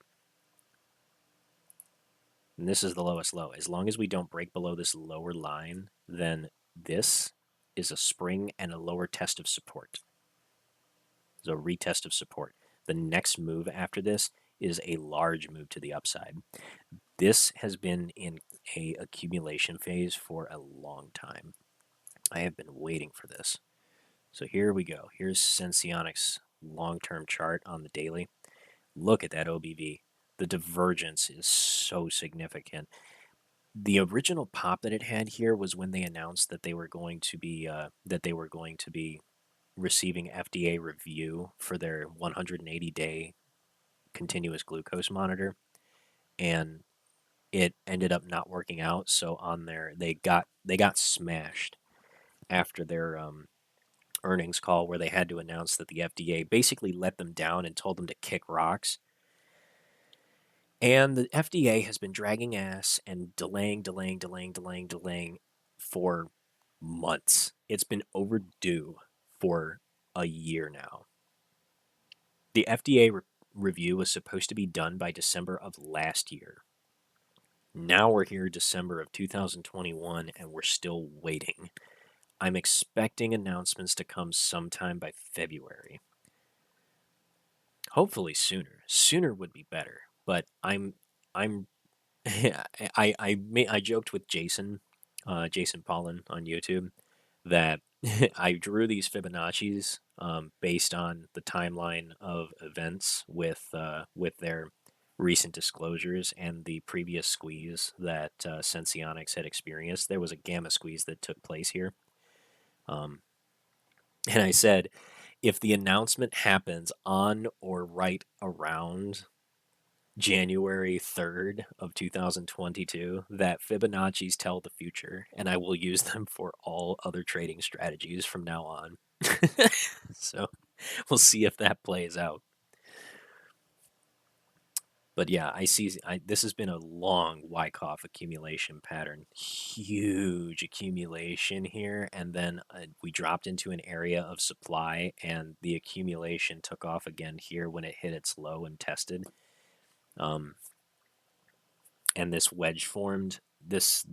[SPEAKER 1] And this is the lowest low. As long as we don't break below this lower line, then this is a spring and a lower test of support. It's a retest of support. The next move after this is a large move to the upside. This has been in a accumulation phase for a long time. I have been waiting for this. So here we go. Here's Sensionics long-term chart on the daily. Look at that OBV. The divergence is so significant. The original pop that it had here was when they announced that they were going to be receiving FDA review for their 180-day continuous glucose monitor, and it ended up not working out. So on there, they got smashed after their earnings call, where they had to announce that the FDA basically let them down and told them to kick rocks. And the FDA has been dragging ass and delaying for months. It's been overdue for a year now. The FDA review was supposed to be done by December of last year. Now we're here December of 2021 and we're still waiting. I'm expecting announcements to come sometime by February. Hopefully sooner. Sooner would be better, but I'm I joked with Jason Pollan on YouTube, that I drew these Fibonacci's based on the timeline of events with their recent disclosures and the previous squeeze that Sensionics had experienced. There was a gamma squeeze that took place here, um, and I said, if the announcement happens on or right around January 3rd of 2022, that Fibonacci's tell the future, and I will use them for all other trading strategies from now on. So we'll see if that plays out. But yeah, this has been a long Wyckoff accumulation pattern. Huge accumulation here, and then we dropped into an area of supply, and the accumulation took off again here when it hit its low and tested. And this wedge formed. This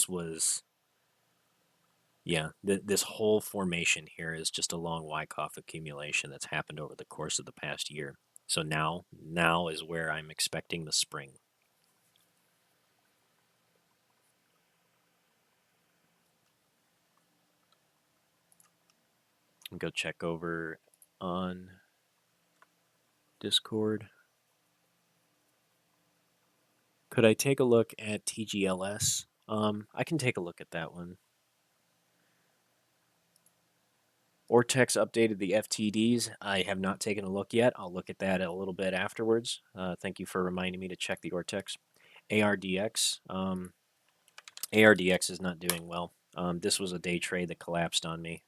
[SPEAKER 1] was, yeah, this whole formation here is just a long Wyckoff accumulation that's happened over the course of the past year. So now is where I'm expecting the spring. Go check over on Discord. Could I take a look at TGLS? I can take a look at that one. Ortex updated the FTDs. I have not taken a look yet. I'll look at that a little bit afterwards. Thank you for reminding me to check the Ortex. ARDX. ARDX is not doing well. This was a day trade that collapsed on me.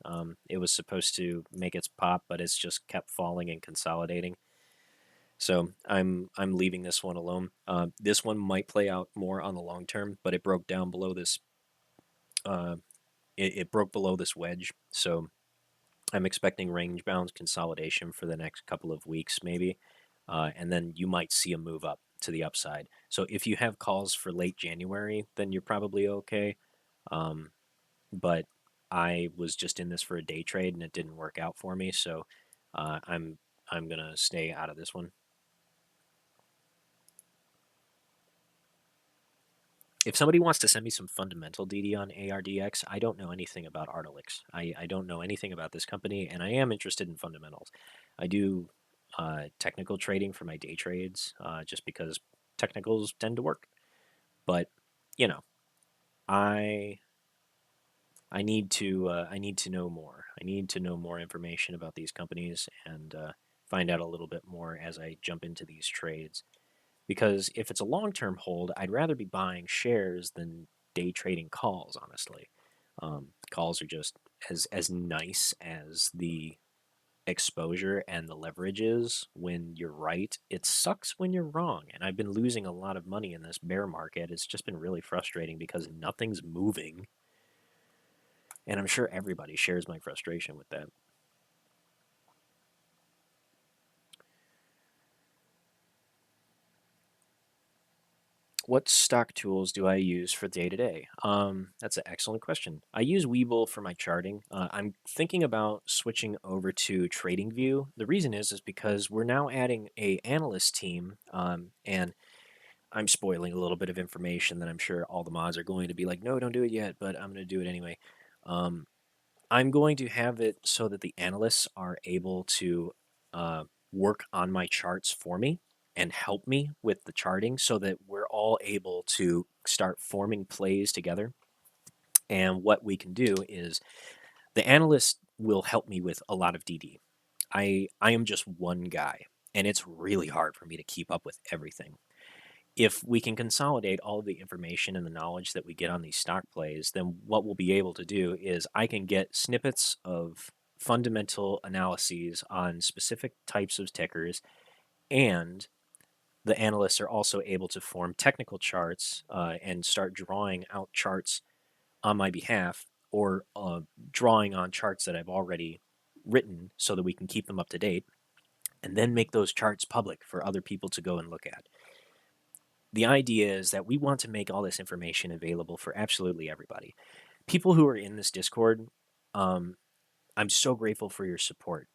[SPEAKER 1] It was supposed to make its pop, but it's just kept falling and consolidating. So I'm leaving this one alone. This one might play out more on the long term, but it broke down below this. It broke below this wedge, so I'm expecting range bound consolidation for the next couple of weeks, maybe, and then you might see a move up. to the upside. So if you have calls for late January, then you're probably okay. Um, but I was just in this for a day trade and it didn't work out for me, so I'm gonna stay out of this one. If somebody wants to send me some fundamental DD on ARDX, I don't know anything about Ardelyx. I don't know anything about this company, and I am interested in fundamentals. I do technical trading for my day trades, just because technicals tend to work. But you know, I I need to know more. I need to know more information about these companies and find out a little bit more as I jump into these trades. Because if it's a long term hold, I'd rather be buying shares than day trading calls. Honestly, calls are just as nice as the exposure and the leverage is when you're right. It sucks when you're wrong, and I've been losing a lot of money in this bear market. It's just been really frustrating because nothing's moving, and I'm sure everybody shares my frustration with that. What stock tools do I use for day to day? That's an excellent question. I use Webull for my charting. I'm thinking about switching over to TradingView. The reason is because we're now adding a analyst team, and I'm spoiling a little bit of information that I'm sure all the mods are going to be like, no, don't do it yet, but I'm going to do it anyway. Um, I'm going to have it so that the analysts are able to work on my charts for me and help me with the charting so that we're all able to start forming plays together. And what we can do is the analyst will help me with a lot of DD. I am just one guy, and it's really hard for me to keep up with everything. If we can consolidate all of the information and the knowledge that we get on these stock plays, then what we'll be able to do is I can get snippets of fundamental analyses on specific types of tickers, and the analysts are also able to form technical charts and start drawing out charts on my behalf or drawing on charts that I've already written so that we can keep them up to date and then make those charts public for other people to go and look at. The idea is that we want to make all this information available for absolutely everybody. People who are in this Discord, um, I'm so grateful for your support.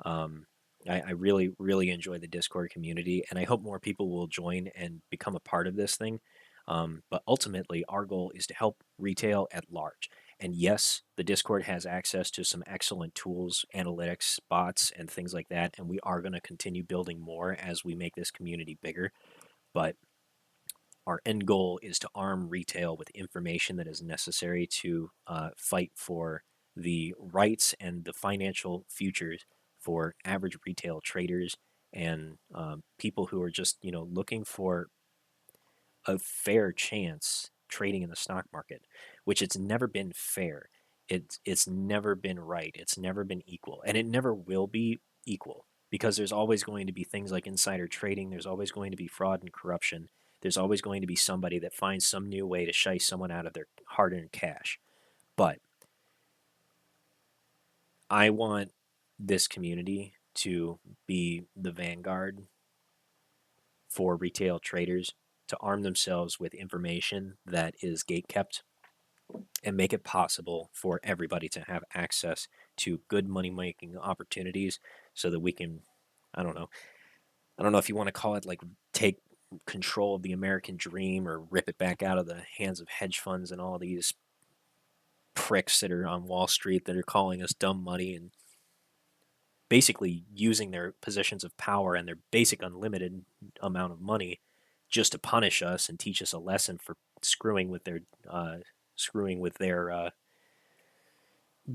[SPEAKER 1] Um, I really, really enjoy the Discord community, and I hope more people will join and become a part of this thing. But ultimately, our goal is to help retail at large. And yes, the Discord has access to some excellent tools, analytics, bots, and things like that. And we are going to continue building more as we make this community bigger. But our end goal is to arm retail with information that is necessary to fight for the rights and the financial futures for average retail traders and people who are just looking for a fair chance trading in the stock market, which it's never been fair. It's never been right. It's never been equal, and it never will be equal because there's always going to be things like insider trading. There's always going to be fraud and corruption. There's always going to be somebody that finds some new way to shice someone out of their hard-earned cash. But I want this community to be the vanguard for retail traders to arm themselves with information that is gate kept and make it possible for everybody to have access to good money making opportunities so that we can, I don't know, I don't know if you want to call it like take control of the American dream or rip it back out of the hands of hedge funds and all these pricks that are on Wall Street that are calling us dumb money and basically using their positions of power and their basic unlimited amount of money just to punish us and teach us a lesson for screwing with their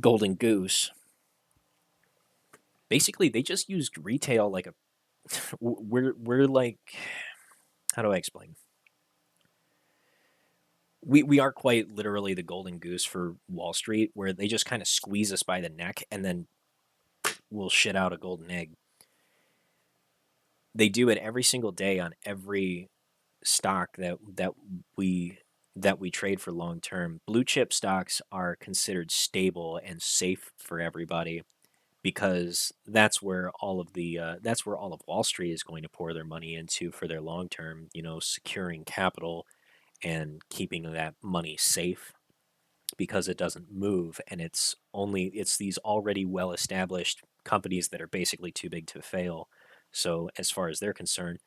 [SPEAKER 1] golden goose. Basically, they just used retail like a we're like, how do I explain? We are quite literally the golden goose for Wall Street, where they just kind of squeeze us by the neck and then we'll shit out a golden egg. They do it every single day on every stock we that we trade for long term. Blue chip stocks are considered stable and safe for everybody. because that's where all of Wall Street is going to pour their money into for their long term, securing capital and keeping that money safe because it doesn't move, and it's these already well established companies that are basically too big to fail. So as far as they're concerned,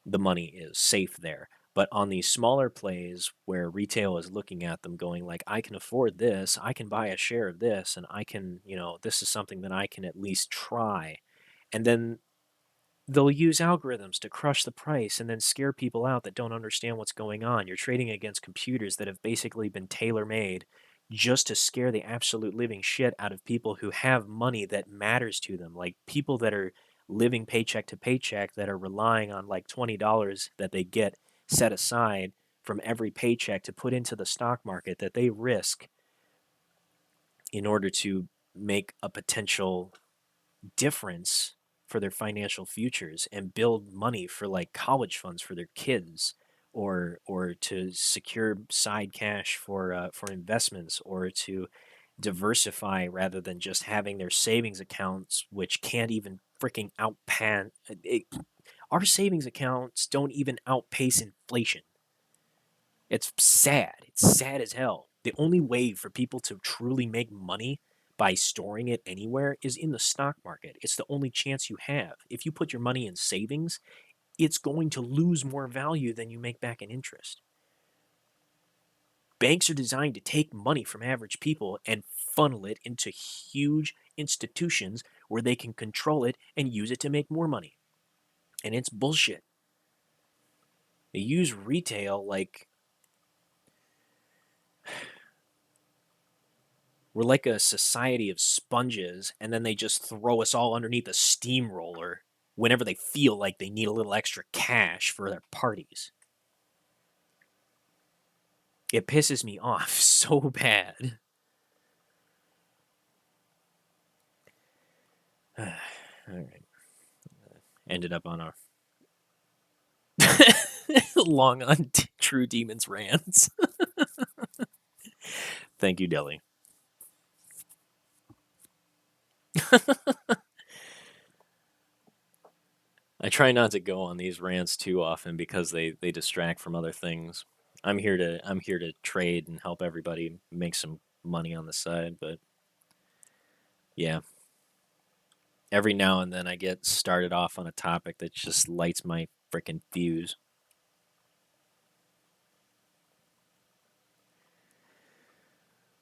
[SPEAKER 1] the money is safe there. But on these smaller plays where retail is looking at them going like, I can afford this, I can buy a share of this, and I can, this is something that I can at least try. And then they'll use algorithms to crush the price and then scare people out that don't understand what's going on. You're trading against computers that have basically been tailor made just to scare the absolute living shit out of people who have money that matters to them, like people that are living paycheck to paycheck that are relying on like $20 that they get set aside from every paycheck to put into the stock market that they risk in order to make a potential difference for their financial futures and build money for like college funds for their kids, or to secure side cash for investments, or to diversify rather than just having their savings accounts which can't even freaking outpan it. Our savings accounts don't even outpace inflation. It's sad. It's sad as hell. The only way for people to truly make money by storing it anywhere is in the stock market. It's the only chance you have. If you put your money in savings, it's going to lose more value than you make back in interest. Banks are designed to take money from average people and funnel it into huge institutions where they can control it and use it to make more money. And it's bullshit. They use retail like we're like a society of sponges, and then they just throw us all underneath a steamroller whenever they feel like they need a little extra cash for their parties. It pisses me off so bad. All right. Ended up on a long on True Demons rants. Thank you, Deli. I try not to go on these rants too often because they distract from other things. I'm here to trade and help everybody make some money on the side, but yeah. Every now and then I get started off on a topic that just lights my freaking fuse.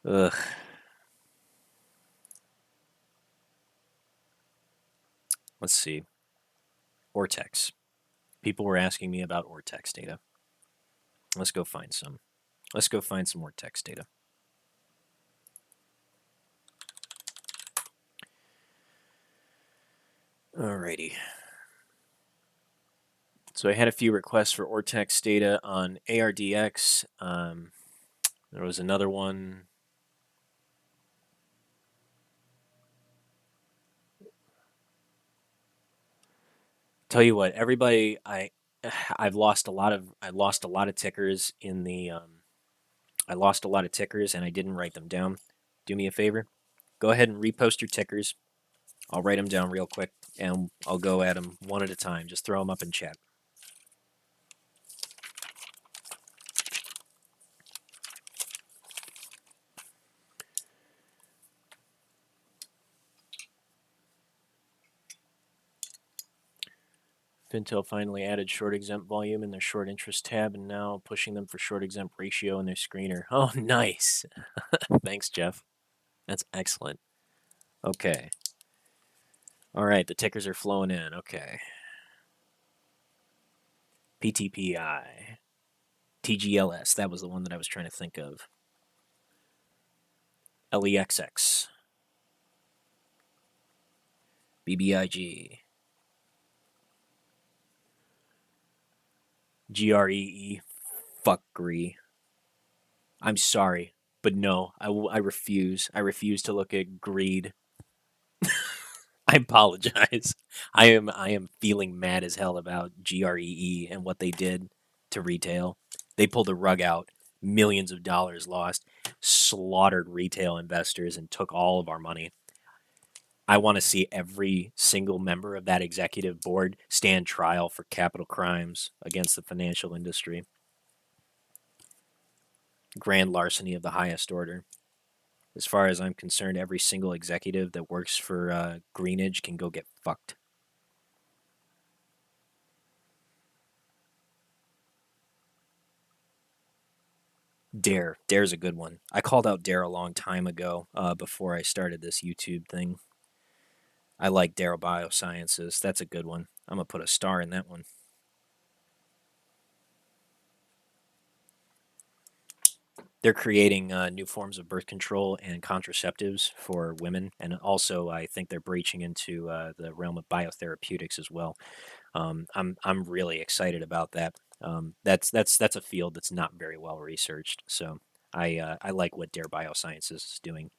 [SPEAKER 1] Ugh. Let's see. Ortex. People were asking me about Ortex data. Let's go find some. Let's go find some Ortex data. Alrighty. So I had a few requests for Ortex data on ARDX. There was another one. Tell you what, everybody, I've lost a lot of tickers in the I lost a lot of tickers and I didn't write them down. Do me a favor, go ahead and repost your tickers. I'll write them down real quick and I'll go at them one at a time. Just throw them up in chat. Fintel finally added short exempt volume in their short interest tab and now pushing them for short exempt ratio in their screener. Oh, nice. Thanks, Jeff. That's excellent. Okay. All right, the tickers are flowing in. Okay. PTPI. TGLS. That was the one that I was trying to think of. LEXX. BBIG. GREE. Fuckery. I'm sorry, but no, I refuse. I refuse to look at greed. I apologize. I am feeling mad as hell about GREE and what they did to retail. They pulled the rug out, millions of dollars lost, slaughtered retail investors, and took all of our money. I want to see every single member of that executive board stand trial for capital crimes against the financial industry. Grand larceny of the highest order. As far as I'm concerned, every single executive that works for Greenidge can go get fucked. Dare's a good one. I called out Dare a long time ago before I started this YouTube thing. I like Dare Biosciences. That's a good one. I'm going to put a star in that one. They're creating new forms of birth control and contraceptives for women, and also I think they're breaching into the realm of biotherapeutics as well. I'm really excited about that. That's a field that's not very well researched, so I like what Dare Biosciences is doing.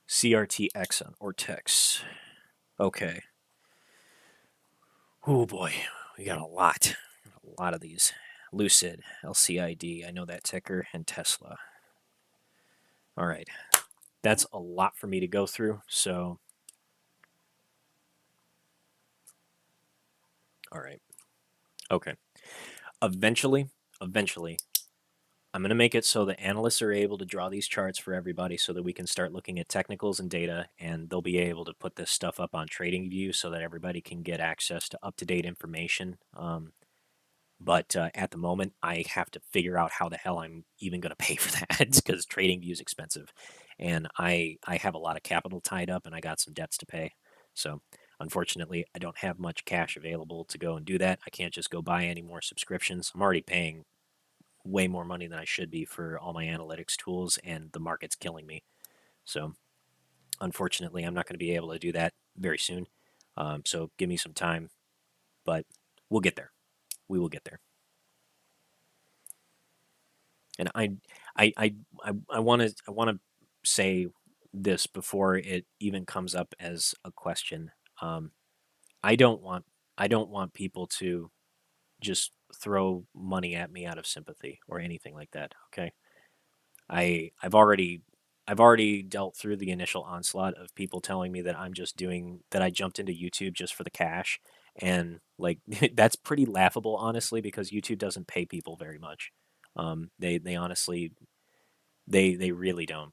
[SPEAKER 1] CRTX on Ortex. Okay. Oh boy, we got a lot of these. Lucid, LCID, I know that ticker, and Tesla. All right, that's a lot for me to go through. So, all right, okay. Eventually, eventually, I'm going to make it so that analysts are able to draw these charts for everybody so that we can start looking at technicals and data, and they'll be able to put this stuff up on TradingView so that everybody can get access to up-to-date information. But at the moment, I have to figure out how the hell I'm even going to pay for that because TradingView is expensive, and I have a lot of capital tied up, and I got some debts to pay. So unfortunately, I don't have much cash available to go and do that. I can't just go buy any more subscriptions. I'm already paying way more money than I should be for all my analytics tools, and the market's killing me. So unfortunately, I'm not going to be able to do that very soon. So give me some time, but we'll get there. We will get there. And I want to say this before it even comes up as a question. Um, I don't want I don't want people to just throw money at me out of sympathy or anything like that. Okay, I've already dealt through the initial onslaught of people telling me that I'm just doing that. I jumped into YouTube just for the cash, and like that's pretty laughable, honestly, because YouTube doesn't pay people very much. They honestly they really don't.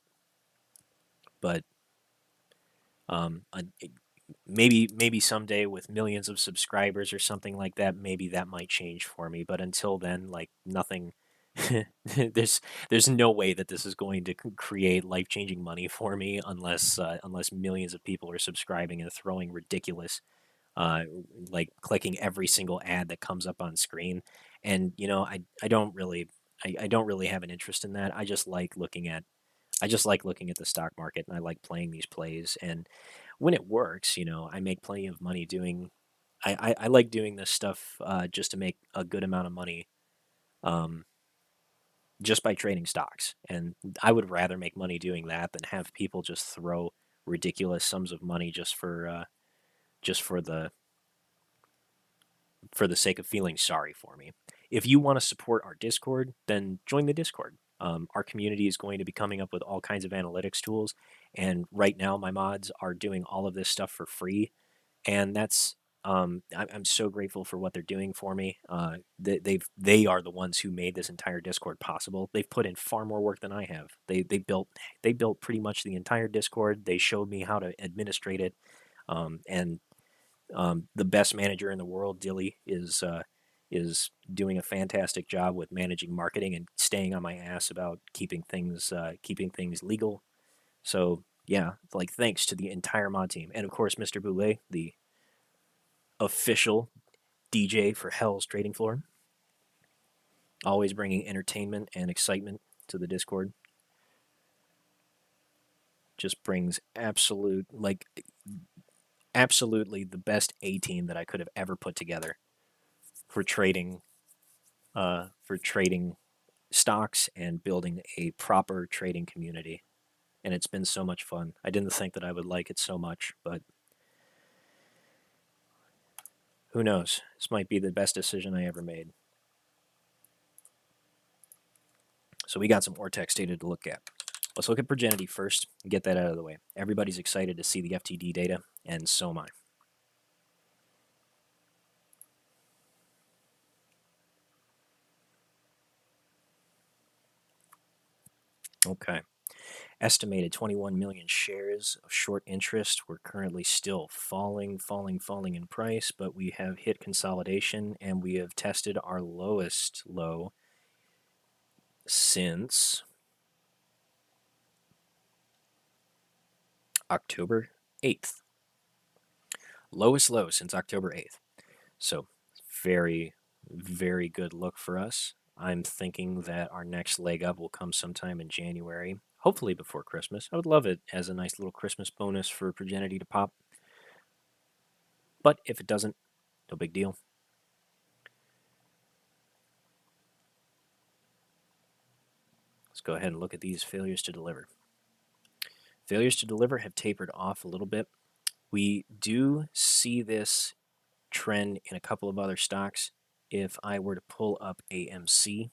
[SPEAKER 1] But um, uh, maybe someday with millions of subscribers or something like that, maybe that might change for me. But until then, like nothing. there's there's no way that this is going to create life changing money for me unless millions of people are subscribing and throwing ridiculous uh, like clicking every single ad that comes up on screen. And I don't really I don't really have an interest in that. I just like looking at the stock market, and I like playing these plays. And when it works, I make plenty of money doing. I like doing this stuff just to make a good amount of money, um, just by trading stocks. And I would rather make money doing that than have people just throw ridiculous sums of money just for the sake of feeling sorry for me. If you want to support our Discord, then join the Discord. Our community is going to be coming up with all kinds of analytics tools, and right now my mods are doing all of this stuff for free, and I'm so grateful for what they're doing for me. They are the ones who made this entire Discord possible. They've put in far more work than I have. They built pretty much the entire Discord. They showed me how to administrate it, and the best manager in the world, Dilly, is doing a fantastic job with managing marketing and staying on my ass about keeping things legal. So yeah, like thanks to the entire mod team, and of course Mr. Boulay, the official DJ for Hell's Trading Floor, always bringing entertainment and excitement to the Discord. Just brings absolutely the best A team that I could have ever put together for trading stocks and building a proper trading community. And it's been so much fun. I didn't think that I would like it so much, but who knows? This might be the best decision I ever made. So we got some Ortex data to look at. Let's look at Progenity first and get that out of the way. Everybody's excited to see the FTD data, and so am I. Okay. Estimated 21 million shares of short interest. We're currently still falling in price, but we have hit consolidation and we have tested our lowest low since October 8th. Lowest low since October 8th. So, very, very good look for us. I'm thinking that our next leg up will come sometime in January, hopefully before Christmas. I would love it as a nice little Christmas bonus for Progenity to pop. But if it doesn't, no big deal. Let's go ahead and look at these failures to deliver. Failures to deliver have tapered off a little bit. We do see this trend in a couple of other stocks. If I were to pull up AMC,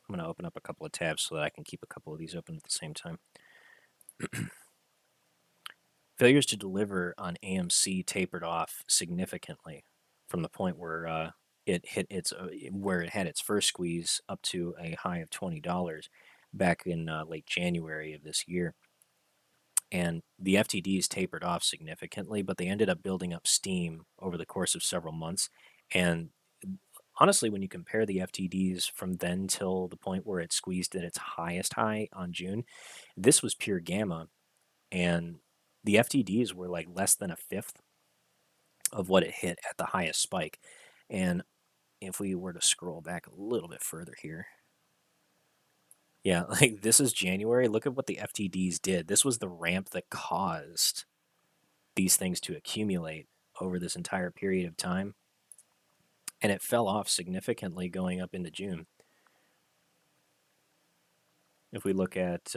[SPEAKER 1] I'm going to open up a couple of tabs so that I can keep a couple of these open at the same time. Failures to deliver on AMC tapered off significantly from the point where it hit where it had its first squeeze up to a high of $20 back in late January of this year. And the FTDs tapered off significantly, but they ended up building up steam over the course of several months. And honestly, when you compare the FTDs from then till the point where it squeezed at its highest high on June, this was pure gamma. And the FTDs were like less than a fifth of what it hit at the highest spike. And if we were to scroll back a little bit further here, yeah, like this is January. Look at what the FTDs did. This was the ramp that caused these things to accumulate over this entire period of time. And it fell off significantly going up into June. If we look at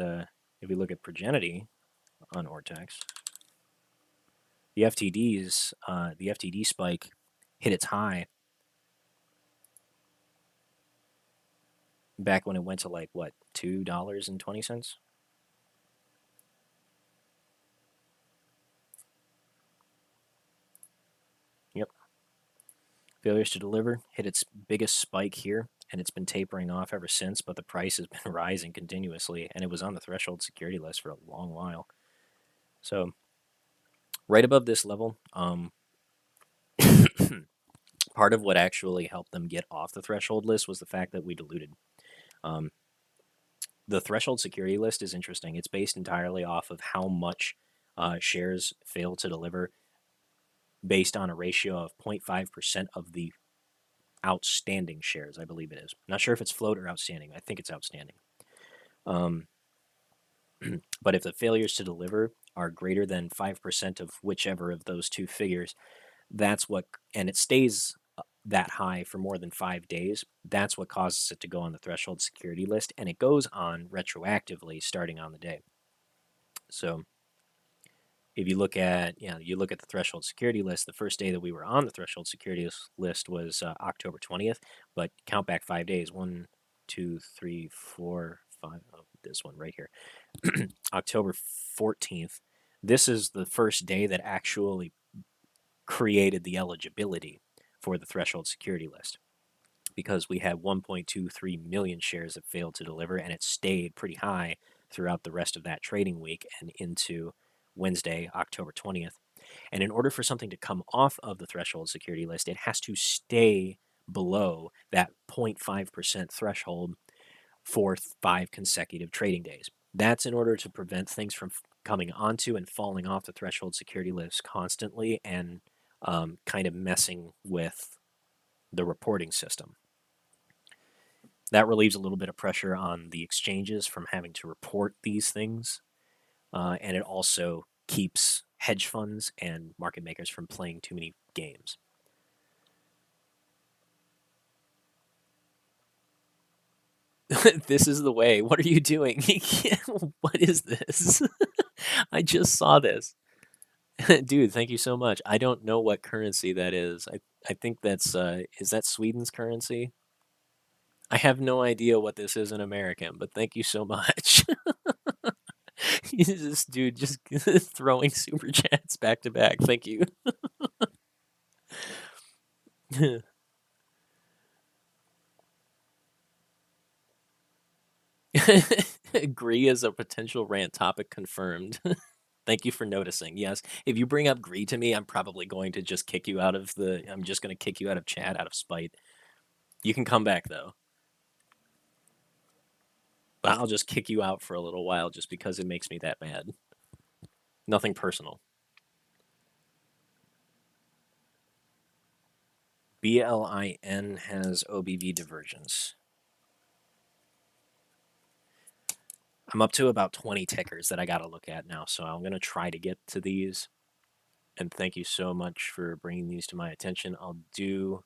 [SPEAKER 1] Progenity on Ortex, the FTD spike hit its high back when it went to like what, $2.20. Yep. Failures to deliver hit its biggest spike here, and it's been tapering off ever since, but the price has been rising continuously, and it was on the threshold security list for a long while. So right above this level, part of what actually helped them get off the threshold list was the fact that we diluted. The threshold security list is interesting. It's based entirely off of how much shares fail to deliver based on a ratio of 0.5% of the outstanding shares, I believe it is. Not sure if it's float or outstanding. I think it's outstanding. But if the failures to deliver are greater than 5% of whichever of those two figures, that's what, and it stays that high for more than 5 days, that's what causes it to go on the threshold security list, and it goes on retroactively starting on the day. So if you look at the threshold security list, the first day that we were on the threshold security list was October 20th, but count back 5 days, 1, 2, 3, 4, 5, this one right here, October 14th. This is the first day that actually created the eligibility for the threshold security list, because we had 1.23 million shares that failed to deliver, and it stayed pretty high throughout the rest of that trading week and into Wednesday, October 20th. And in order for something to come off of the threshold security list, it has to stay below that 0.5% threshold for 5 consecutive trading days. That's in order to prevent things from coming onto and falling off the threshold security list constantly and kind of messing with the reporting system. That relieves a little bit of pressure on the exchanges from having to report these things, and it also keeps hedge funds and market makers from playing too many games. This is the way. What are you doing? What is this? I just saw this. Dude, thank you so much. I don't know what currency that is. I think that's is that Sweden's currency? I have no idea what this is in American, but thank you so much. This dude just throwing super chats back to back. Thank you. Agree is a potential rant topic confirmed. Thank you for noticing. Yes, if you bring up Gree to me, I'm probably going to just kick you out of the. I'm just going to kick you out of chat out of spite. You can come back though, but I'll just kick you out for a little while just because it makes me that mad. Nothing personal. BLIN has OBV divergence. I'm up to about 20 tickers that I got to look at now, so I'm going to try to get to these. And thank you so much for bringing these to my attention. I'll do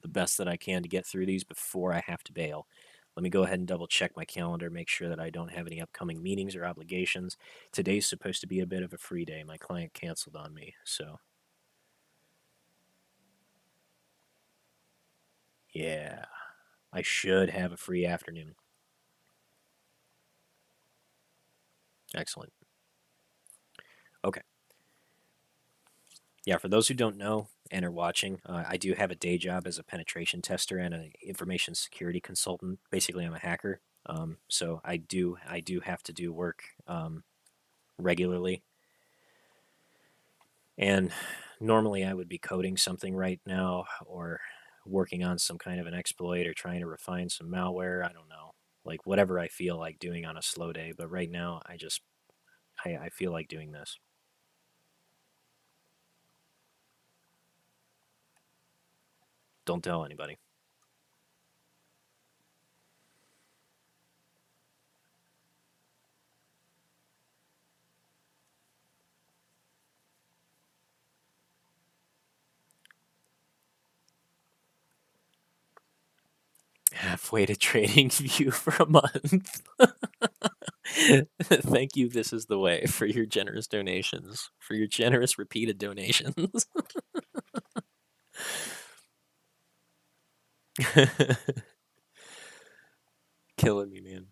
[SPEAKER 1] the best that I can to get through these before I have to bail. Let me go ahead and double check my calendar, make sure that I don't have any upcoming meetings or obligations. Today's supposed to be a bit of a free day. My client canceled on me, so yeah, I should have a free afternoon. Excellent. Okay. Yeah, for those who don't know and are watching, I do have a day job as a penetration tester and an information security consultant. Basically, I'm a hacker, so I do have to do work regularly. And normally, I would be coding something right now, or working on some kind of an exploit, or trying to refine some malware. I don't know, like whatever I feel like doing on a slow day. But right now, I feel like doing this. Don't tell anybody. Halfway to trading view for a month. Thank you. This is the way for your generous donations, for your generous repeated donations. Killing me, man.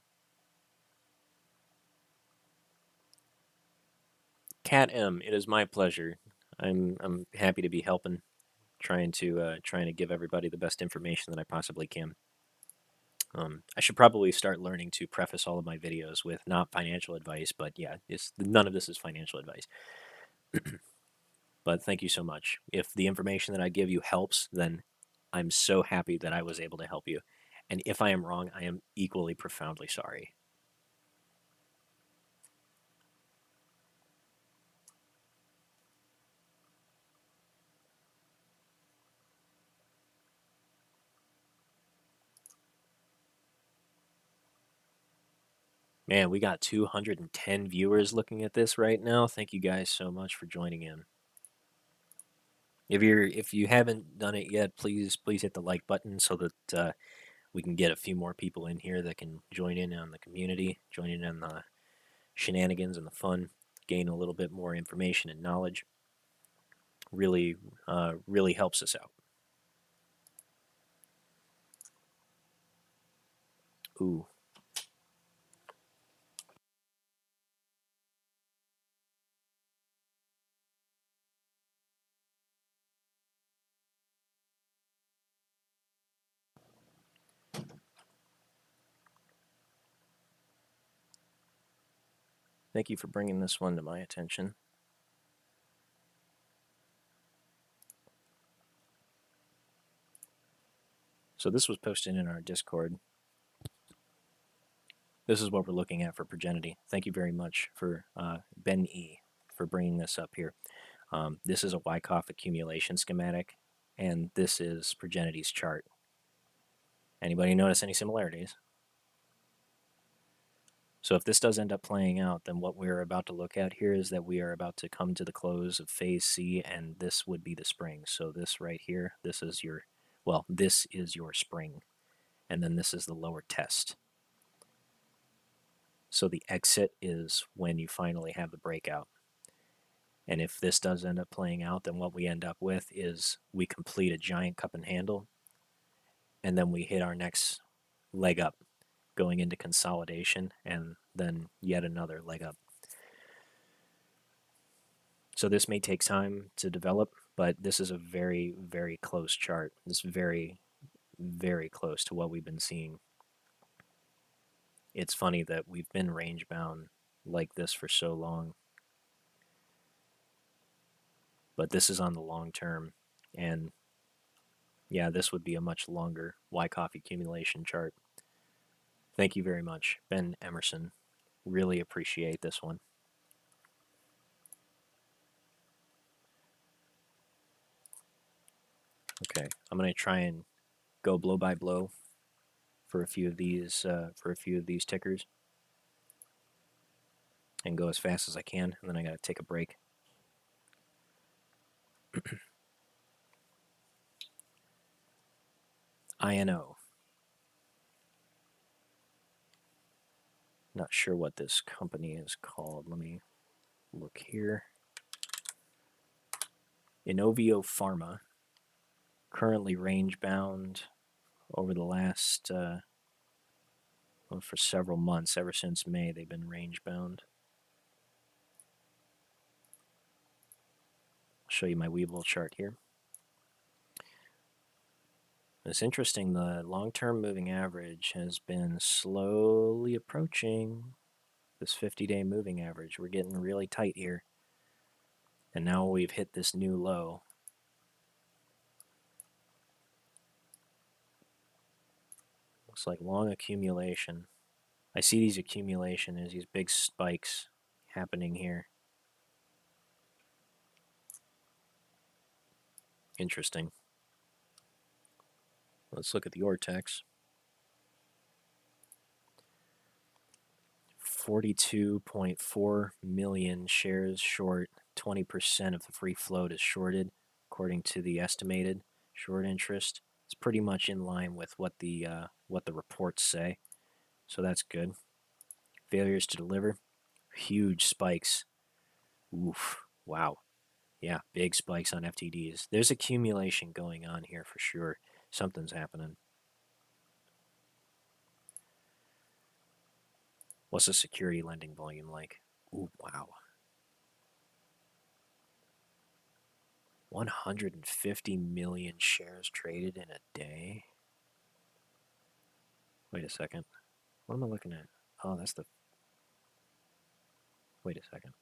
[SPEAKER 1] Cat M, it is my pleasure. I'm happy to be helping, trying to give everybody the best information that I possibly can. I should probably start learning to preface all of my videos with not financial advice, but yeah, none of this is financial advice. But thank you so much. If the information that I give you helps, then I'm so happy that I was able to help you. And if I am wrong, I am equally profoundly sorry. Man, we got 210 viewers looking at this right now. Thank you guys so much for joining in. If you haven't done it yet, please hit the like button so that we can get a few more people in here that can join in on the community, join in on the shenanigans and the fun, gain a little bit more information and knowledge. Really, really helps us out. Ooh. Thank you for bringing this one to my attention. So this was posted in our Discord. This is what we're looking at for Progenity. Thank you very much for Ben E for bringing this up here. This is a Wyckoff accumulation schematic, and this is Progenity's chart. Anybody notice any similarities? So if this does end up playing out, then what we're about to look at here is that we are about to come to the close of phase C, and this would be the spring. So this right here, this is your, well, this is your spring, and then this is the lower test. So the exit is when you finally have the breakout. And if this does end up playing out, then what we end up with is we complete a giant cup and handle, and then we hit our next leg up going into consolidation, and then yet another leg up. So this may take time to develop, but this is a very, very close chart. It's very, very close to what we've been seeing. It's funny that we've been range bound like this for so long, but this is on the long term, and yeah, this would be a much longer Wyckoff accumulation chart. Thank you very much, Ben Emerson. Really appreciate this one. Okay, I'm gonna try and go blow by blow for a few of these tickers, and go as fast as I can, and then I gotta take a break. INO. Not sure what this company is called. Let me look here. Inovio Pharma. Currently range bound over the last well, for several months. Ever since May, they've been range bound. I'll show you my Weeble chart here. It's interesting, the long-term moving average has been slowly approaching this 50-day moving average. We're getting really tight here. And now we've hit this new low. Looks like long accumulation. I see these accumulation as these big spikes happening here. Interesting. Let's look at the Ortex. 42.4 million shares short. 20% of the free float is shorted, according to the estimated short interest. It's pretty much in line with what the reports say, so that's good. Failures to deliver, huge spikes. Oof! Wow. Yeah, big spikes on FTDs. There's accumulation going on here for sure. Something's happening. What's the security lending volume like? Ooh, wow. 150 million shares traded in a day? Wait a second. What am I looking at? Oh, that's the... Wait a second.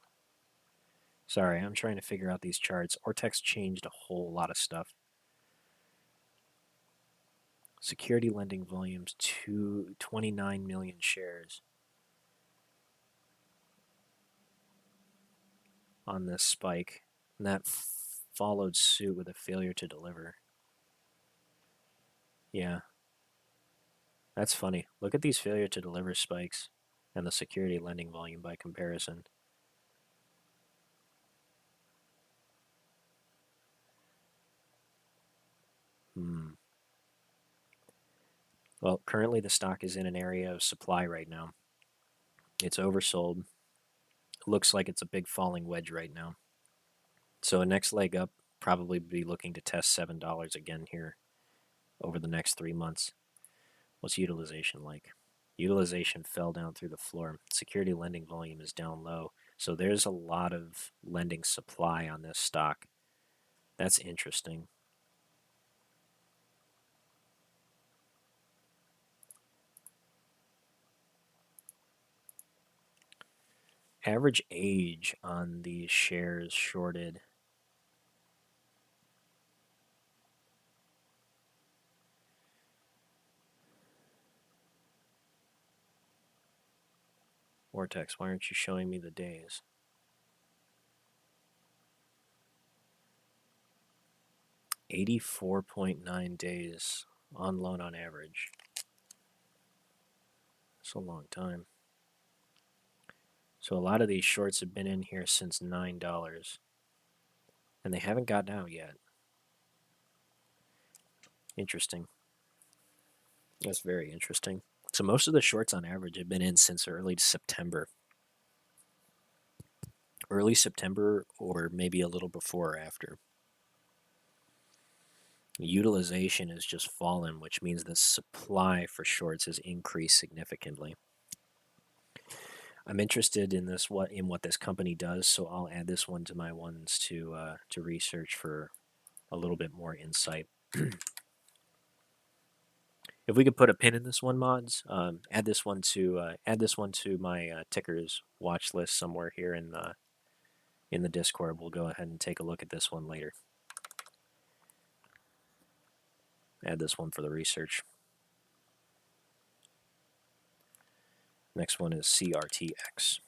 [SPEAKER 1] Sorry, I'm trying to figure out these charts. Ortex changed a whole lot of stuff. Security lending volumes, 29 million shares on this spike. And that followed suit with a failure to deliver. Yeah. That's funny. Look at these failure to deliver spikes and the security lending volume by comparison. Well, currently the stock is in an area of supply right now. It's oversold. Looks like it's a big falling wedge right now. So a next leg up, probably be looking to test $7 again here over the next 3 months. What's utilization like? Utilization fell down through the floor. Security lending volume is down low. So there's a lot of lending supply on this stock. That's interesting. Average age on these shares shorted. Vortex, why aren't you showing me the days? $84.9 days on loan on average. That's a long time. So a lot of these shorts have been in here since $9, and they haven't gotten out yet. Interesting. That's very interesting. So most of the shorts on average have been in since early September. early September or maybe a little before or after. Utilization has just fallen, which means the supply for shorts has increased significantly. I'm interested in what this company does, so I'll add this one to my ones to research for a little bit more insight. If we could put a pin in this one, mods, add this one to my tickers watch list somewhere here in the Discord. We'll go ahead and take a look at this one later. Add this one for the research. Next one is CRTX.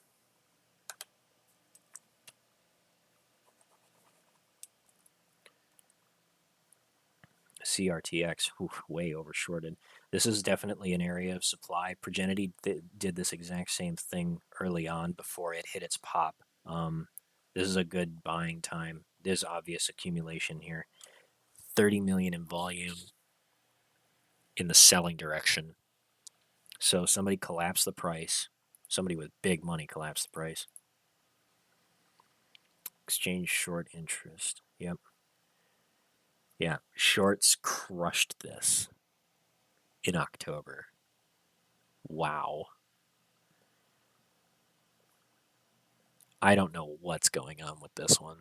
[SPEAKER 1] CRTX, way overshorted. This is definitely an area of supply. Progenity did this exact same thing early on before it hit its pop. This is a good buying time. There's obvious accumulation here. 30 million in volume in the selling direction. So somebody collapsed the price. Somebody with big money collapsed the price. Exchange short interest. Yep. Yeah, shorts crushed this in October. Wow. I don't know what's going on with this one.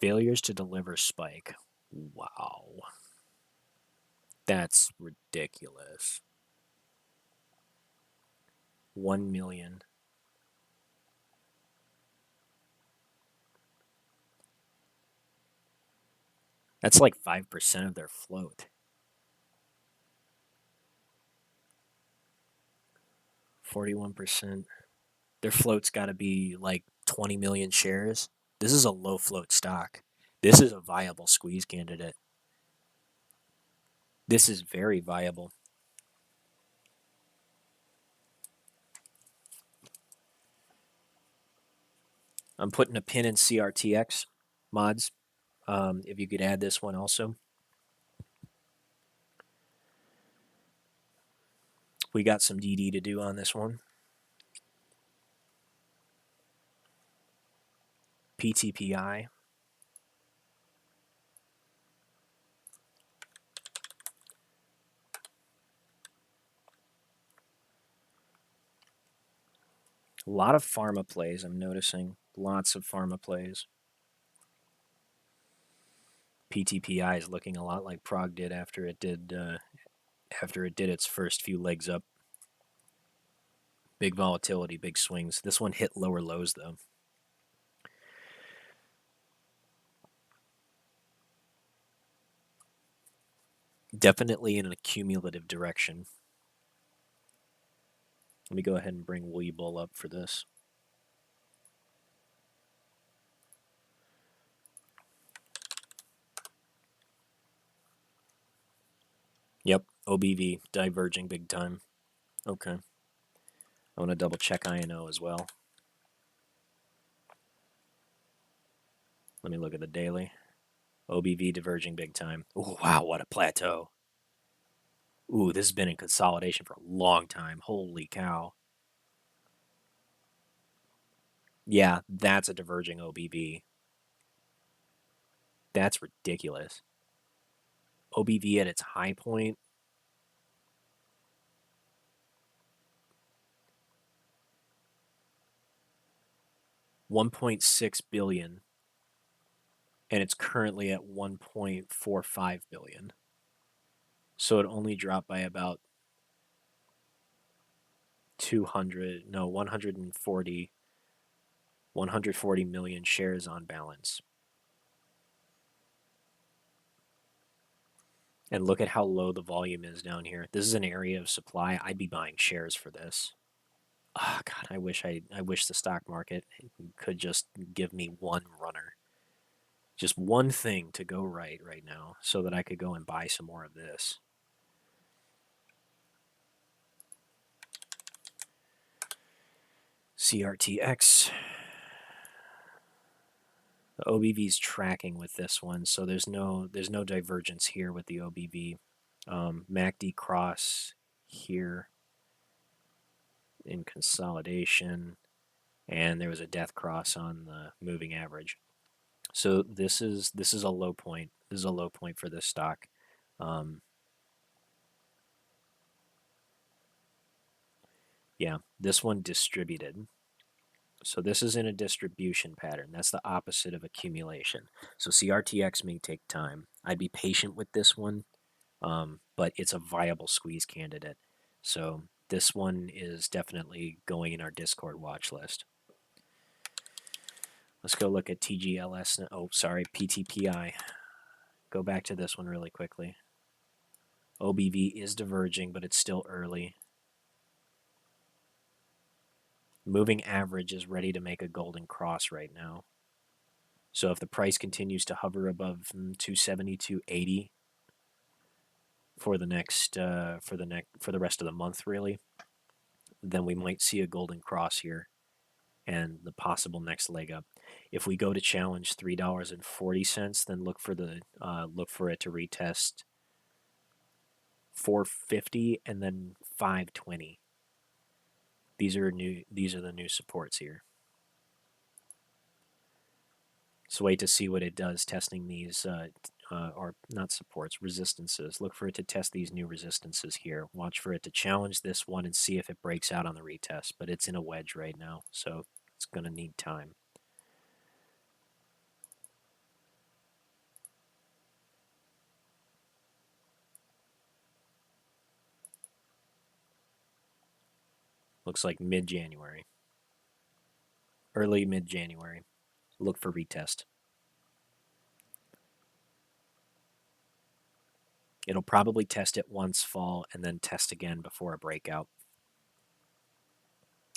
[SPEAKER 1] Failures to deliver spike. Wow. That's ridiculous. 1 million. That's like 5% of their float. 41%. Their float's got to be like 20 million shares. This is a low float stock. This is a viable squeeze candidate. This is very viable. I'm putting a pin in CRTX mods. If you could add this one also. We got some DD to do on this one. PTPI. A lot of pharma plays, I'm noticing. Lots of pharma plays. PTPI is looking a lot like PROG did after it did its first few legs up. Big volatility, big swings. This one hit lower lows though. Definitely in an accumulative direction. Let me go ahead and bring Willy Bull up for this. Yep, OBV diverging big time. Okay. I want to double check INO as well. Let me look at the daily. OBV diverging big time. Oh, wow, what a plateau. Ooh, this has been in consolidation for a long time. Holy cow. Yeah, that's a diverging OBV. That's ridiculous. OBV at its high point. $1.6 billion, and it's currently at 1.45 billion. So it only dropped by about 140 million shares on balance. And look at how low the volume is down here. This is an area of supply. I'd be buying shares for this. Oh God, I wish the stock market could just give me one runner. Just one thing to go right now so that I could go and buy some more of this. CRTX. OBV's tracking with this one, so there's no divergence here with the OBV. MACD cross here in consolidation, and there was a death cross on the moving average. So this is a low point. This is a low point for this stock. Yeah, this one distributed. So this is in a distribution pattern. That's the opposite of accumulation. So CRTX may take time. I'd be patient with this one, but it's a viable squeeze candidate. So this one is definitely going in our Discord watch list. Let's go look at TGLS. Oh, sorry, PTPI. Go back to this one really quickly. OBV is diverging, but it's still early. Moving average is ready to make a golden cross right now. So if the price continues to hover above 270, 280 for the rest of the month, really, then we might see a golden cross here and the possible next leg up. If we go to challenge $3.40, then look for it to retest 450 and then 520. These are the new supports here. So wait to see what it does testing these, or not supports, resistances. Look for it to test these new resistances here. Watch for it to challenge this one and see if it breaks out on the retest. But it's in a wedge right now, so it's going to need time. Looks like mid-January. Early mid-January. Look for retest. It'll probably test it once fall and then test again before a breakout.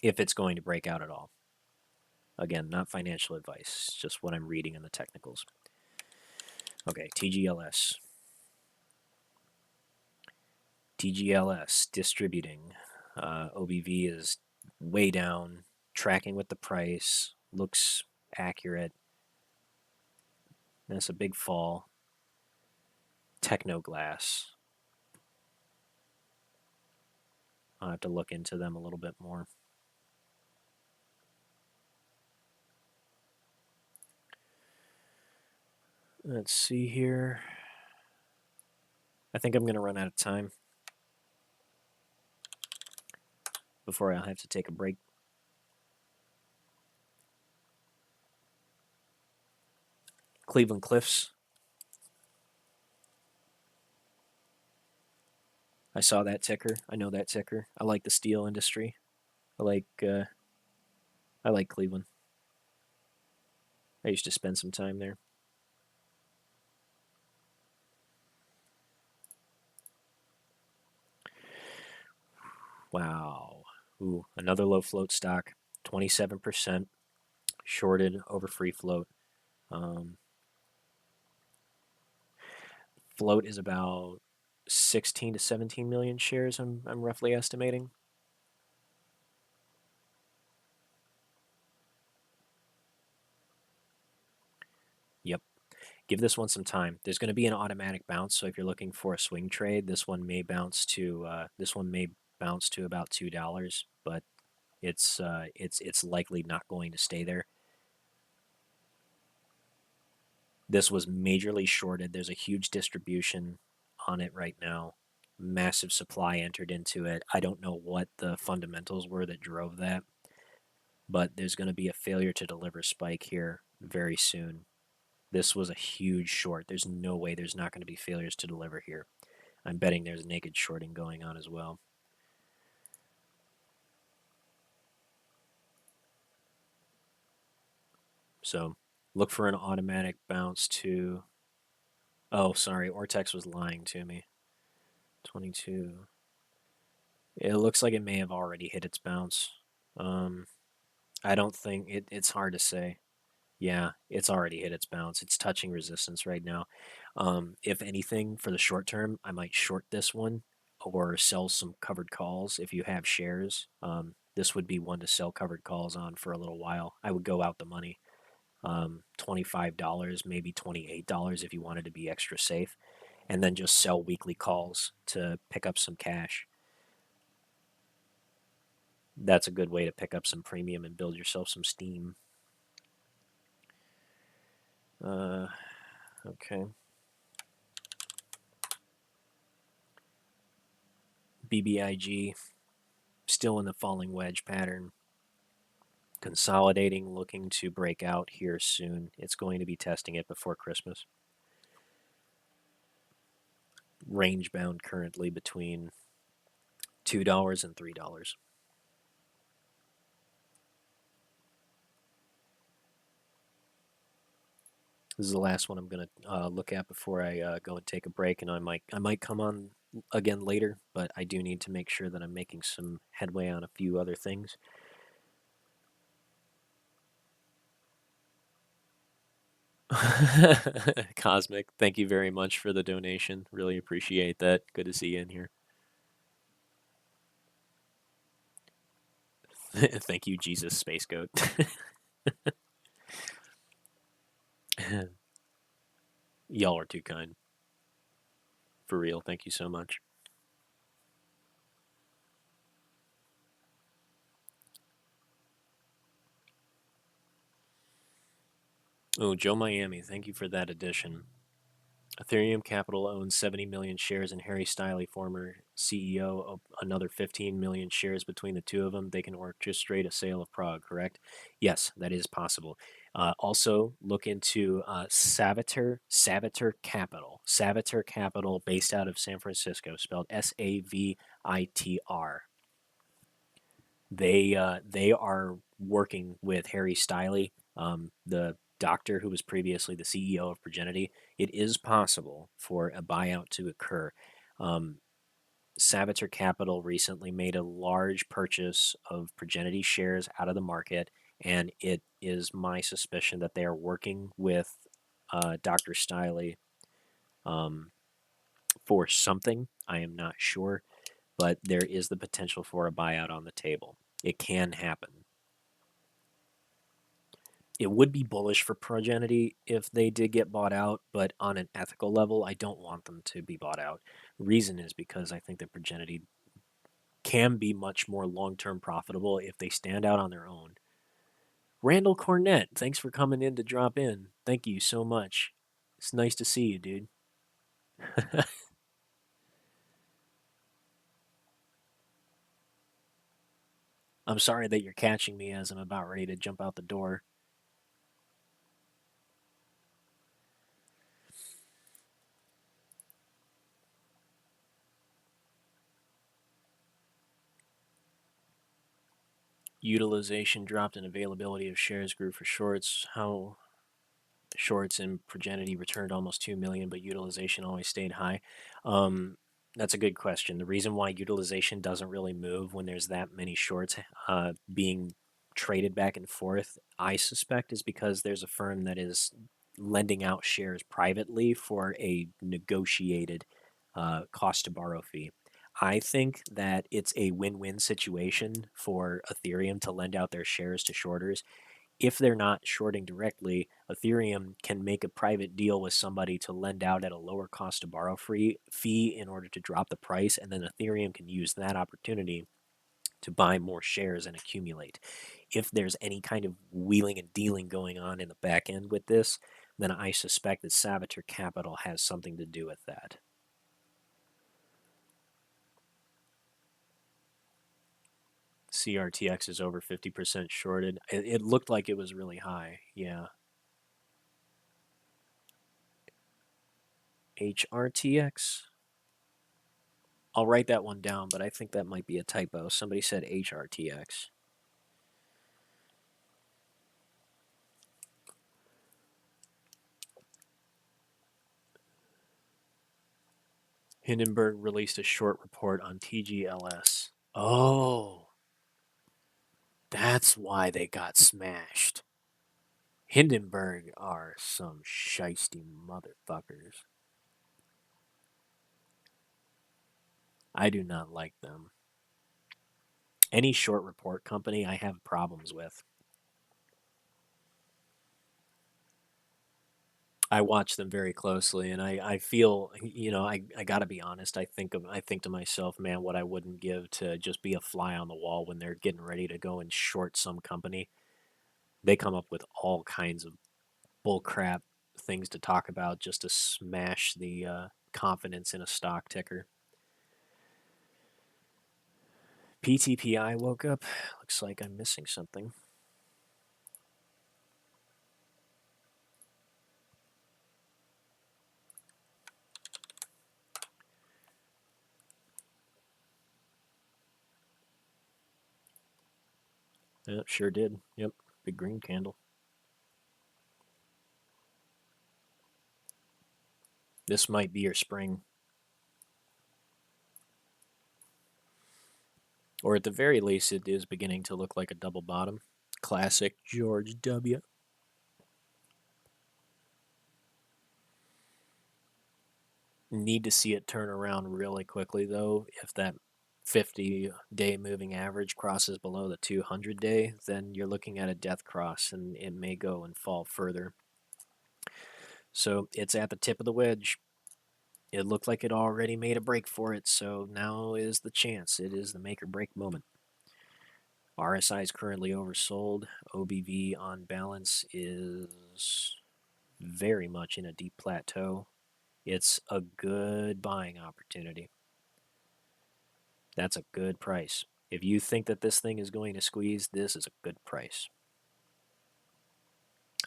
[SPEAKER 1] If it's going to break out at all. Again, not financial advice, just what I'm reading in the technicals. Okay, TGLS. TGLS distributing. OBV is way down, tracking with the price, looks accurate. That's a big fall. Technoglass. I'll have to look into them a little bit more. Let's see here. I think I'm going to run out of time before I'll have to take a break. Cleveland Cliffs. I saw that ticker. I know that ticker. I like the steel industry. I like Cleveland. I used to spend some time there. Wow. Ooh, another low float stock. 27% shorted over free float. Float is about 16 to 17 million shares, I'm roughly estimating. Yep. Give this one some time. There's going to be an automatic bounce, so if you're looking for a swing trade, this one may bounce to about $2, but it's likely not going to stay there. This was majorly shorted. There's a huge distribution on it right now. Massive supply entered into it. I don't know what the fundamentals were that drove that, but there's going to be a failure to deliver spike here very soon. This was a huge short. There's no way there's not going to be failures to deliver here. I'm betting there's naked shorting going on as well. So look for an automatic bounce to... Oh, sorry. Ortex was lying to me. 22. It looks like it may have already hit its bounce. I don't think... It's hard to say. Yeah, it's already hit its bounce. It's touching resistance right now. If anything, for the short term, I might short this one or sell some covered calls if you have shares. This would be one to sell covered calls on for a little while. I would go out the money. $25, maybe $28 if you wanted to be extra safe, and then just sell weekly calls to pick up some cash. That's a good way to pick up some premium and build yourself some steam. Okay. BBIG still in the falling wedge pattern. Consolidating, looking to break out here soon. It's going to be testing it before Christmas. Range bound currently between $2 and $3. This is the last one I'm going to look at before I go and take a break, and I might come on again later, but I do need to make sure that I'm making some headway on a few other things. Cosmic, thank you very much for the donation. Really appreciate that. Good to see you in here. Thank you, Jesus Space Goat. Y'all are too kind. For real, thank you so much. Oh, Joe Miami, thank you for that addition. Ethereum Capital owns 70 million shares in Harry Stiley, former CEO, of another 15 million shares between the two of them. They can orchestrate a sale of PROG, correct? Yes, that is possible. Also, look into Saviter Capital. Saviter Capital, based out of San Francisco, spelled Savitr. They are working with Harry Stiley, the doctor who was previously the CEO of Progenity. It is possible for a buyout to occur. Um, Saviter Capital recently made a large purchase of Progenity shares out of the market, and it is my suspicion that they are working with Dr. Stiley um, for something. I am not sure, but there is the potential for a buyout on the table. It can happen. It would be bullish for Progenity if they did get bought out, but on an ethical level, I don't want them to be bought out. Reason is because I think that Progenity can be much more long term profitable if they stand out on their own. Randall Cornett, thanks for coming in to drop in. Thank you so much. It's nice to see you, dude. I'm sorry that you're catching me as I'm about ready to jump out the door. Utilization dropped and availability of shares grew for shorts. How shorts and Progenity returned almost 2 million, but utilization always stayed high. Um, that's a good question. The reason why utilization doesn't really move when there's that many shorts being traded back and forth, I suspect, is because there's a firm that is lending out shares privately for a negotiated cost to borrow fee. I think that it's a win win situation for Ethereum to lend out their shares to shorters. If they're not shorting directly, Ethereum can make a private deal with somebody to lend out at a lower cost to borrow free fee in order to drop the price, and then Ethereum can use that opportunity to buy more shares and accumulate. If there's any kind of wheeling and dealing going on in the back end with this, then I suspect that Saviter Capital has something to do with that. CRTX is over 50% shorted. It looked like it was really high. Yeah. HRTX. I'll write that one down, but I think that might be a typo. Somebody said HRTX. Hindenburg released a short report on TGLS. Oh, that's why they got smashed. Hindenburg are some shisty motherfuckers. I do not like them. Any short report company I have problems with. I watch them very closely, and I feel, I gotta be honest. I think to myself, man, what I wouldn't give to just be a fly on the wall when they're getting ready to go and short some company. They come up with all kinds of bull crap things to talk about just to smash the confidence in a stock ticker. PTPI woke up. Looks like I'm missing something. Yep, sure did. Yep, big green candle. This might be your spring. Or at the very least, it is beginning to look like a double bottom. Classic George W. Need to see it turn around really quickly, though. If that 50-day moving average crosses below the 200-day, then you're looking at a death cross, and it may go and fall further. So it's at the tip of the wedge. It looked like it already made a break for it, so now is the chance. It is the make or break moment. RSI is currently oversold. OBV on balance is very much in a deep plateau. It's a good buying opportunity. That's a good price. If you think that this thing is going to squeeze, this is a good price.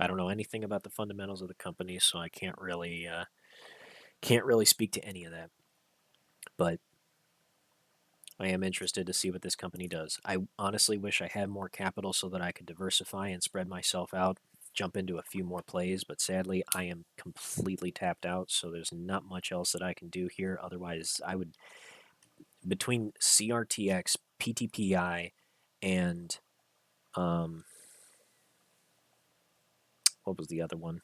[SPEAKER 1] I don't know anything about the fundamentals of the company, so I can't really speak to any of that. But I am interested to see what this company does. I honestly wish I had more capital so that I could diversify and spread myself out, jump into a few more plays, but sadly I am completely tapped out, so there's not much else that I can do here. Otherwise, I would, between CRTX, PTPI, and what was the other one?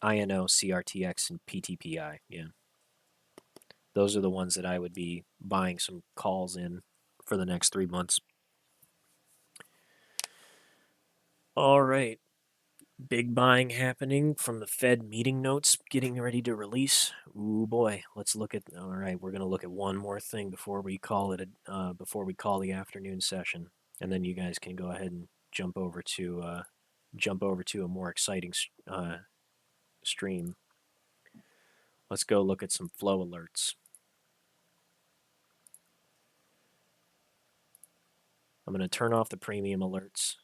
[SPEAKER 1] INO, CRTX, and PTPI. Yeah. Those are the ones that I would be buying some calls in for the next 3 months. All right. Big buying happening from the Fed meeting notes getting ready to release. Ooh boy, let's look at. All right, we're gonna look at one more thing before we call it before we call the afternoon session, and then you guys can go ahead and jump over to a more exciting stream. Let's go look at some flow alerts. I'm gonna turn off the premium alerts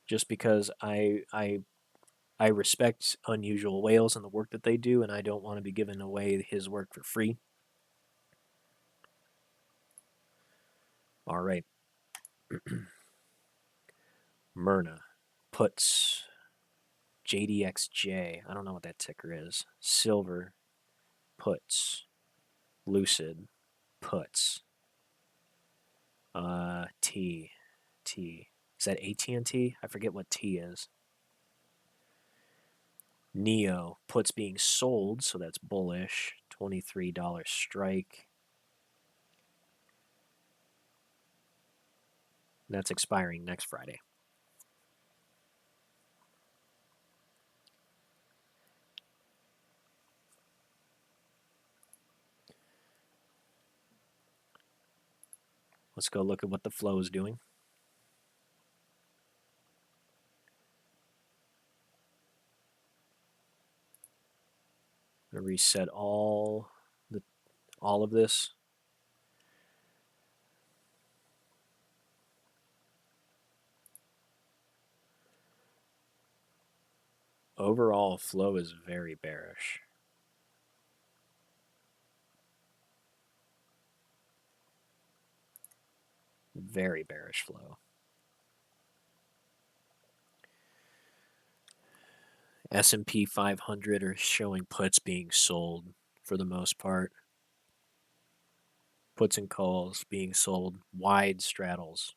[SPEAKER 1] just because I respect Unusual Whales and the work that they do, and I don't want to be giving away his work for free. All right. Myrna puts JDXJ. I don't know what that ticker is. Silver puts. Lucid puts. T. Is that AT&T? I forget what T is. Neo puts being sold, so that's bullish. $23 strike. That's expiring next Friday. Let's go look at what the flow is doing. I'm gonna reset all of this. Overall flow is very bearish. Very bearish flow. S&P 500 are showing puts being sold for the most part. Puts and calls being sold. Wide straddles.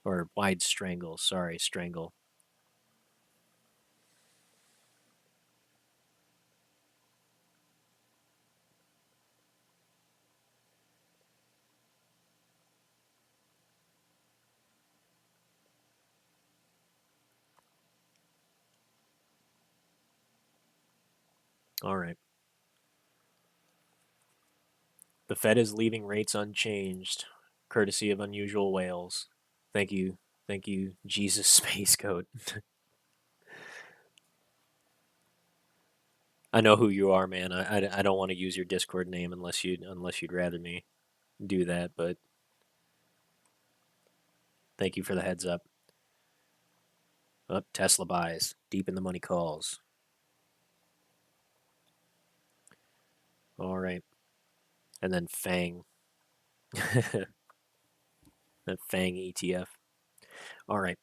[SPEAKER 1] Or wide strangles. Sorry, strangle. All right. The Fed is leaving rates unchanged, courtesy of unusual whales. Thank you. Thank you, Jesus Space Coat. I know who you are, man. I don't want to use your Discord name unless you'd rather me do that, but thank you for the heads up. Up, Tesla buys. Deep in the money calls. All right. And then Fang. That Fang ETF. All right.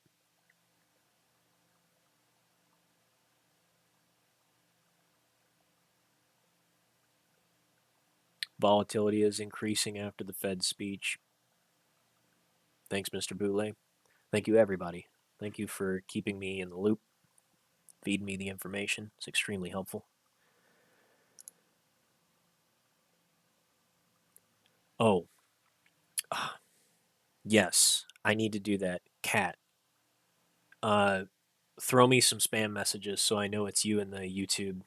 [SPEAKER 1] Volatility is increasing after the Fed speech. Thanks, Mr. Boulay. Thank you, everybody. Thank you for keeping me in the loop, feeding me the information. It's extremely helpful. Oh, yes, I need to do that. Cat, uh, throw me some spam messages so I know it's you in the YouTube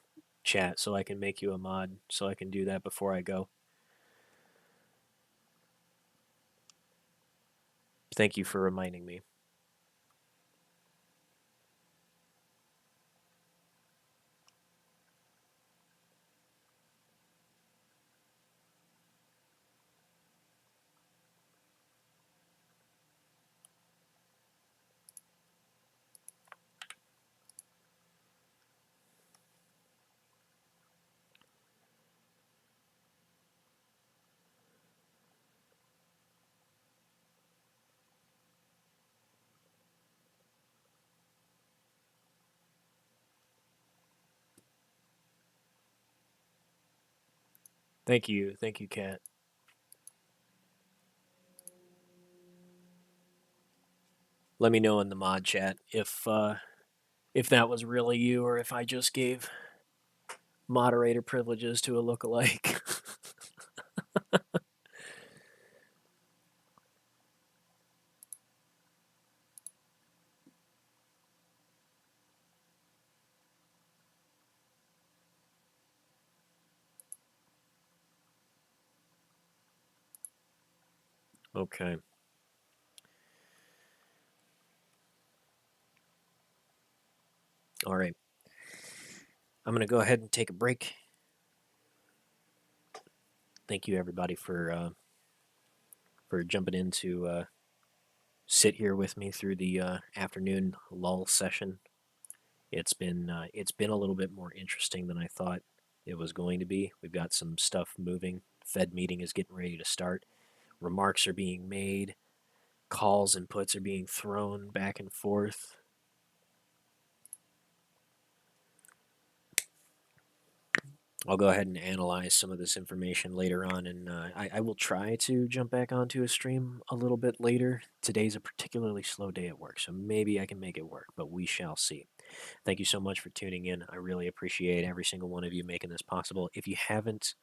[SPEAKER 1] chat so I can make you a mod so I can do that before I go. Thank you for reminding me. Thank you, Cat. Let me know in the mod chat if that was really you or if I just gave moderator privileges to a lookalike. Okay. All right. I'm going to go ahead and take a break. Thank you, everybody, for jumping in to sit here with me through the afternoon lull session. It's been a little bit more interesting than I thought it was going to be. We've got some stuff moving. Fed meeting is getting ready to start. Remarks are being made. Calls and puts are being thrown back and forth. I'll go ahead and analyze some of this information later on, and I will try to jump back onto a stream a little bit later. Today's a particularly slow day at work, so maybe I can make it work, but we shall see. Thank you so much for tuning in. I really appreciate every single one of you making this possible. If you haven't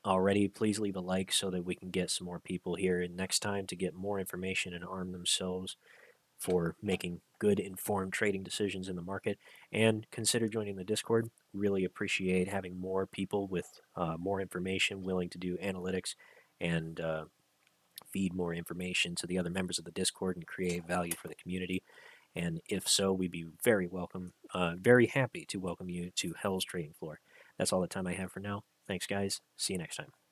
[SPEAKER 1] already, please leave a like so that we can get some more people here and next time to get more information and arm themselves for making good informed trading decisions in the market, and consider joining the Discord. Really appreciate having more people with more information willing to do analytics and feed more information to the other members of the Discord and create value for the community. And if so, we'd be very happy to welcome you to Hell's Trading Floor. That's all the time I have for now. Thanks, guys. See you next time.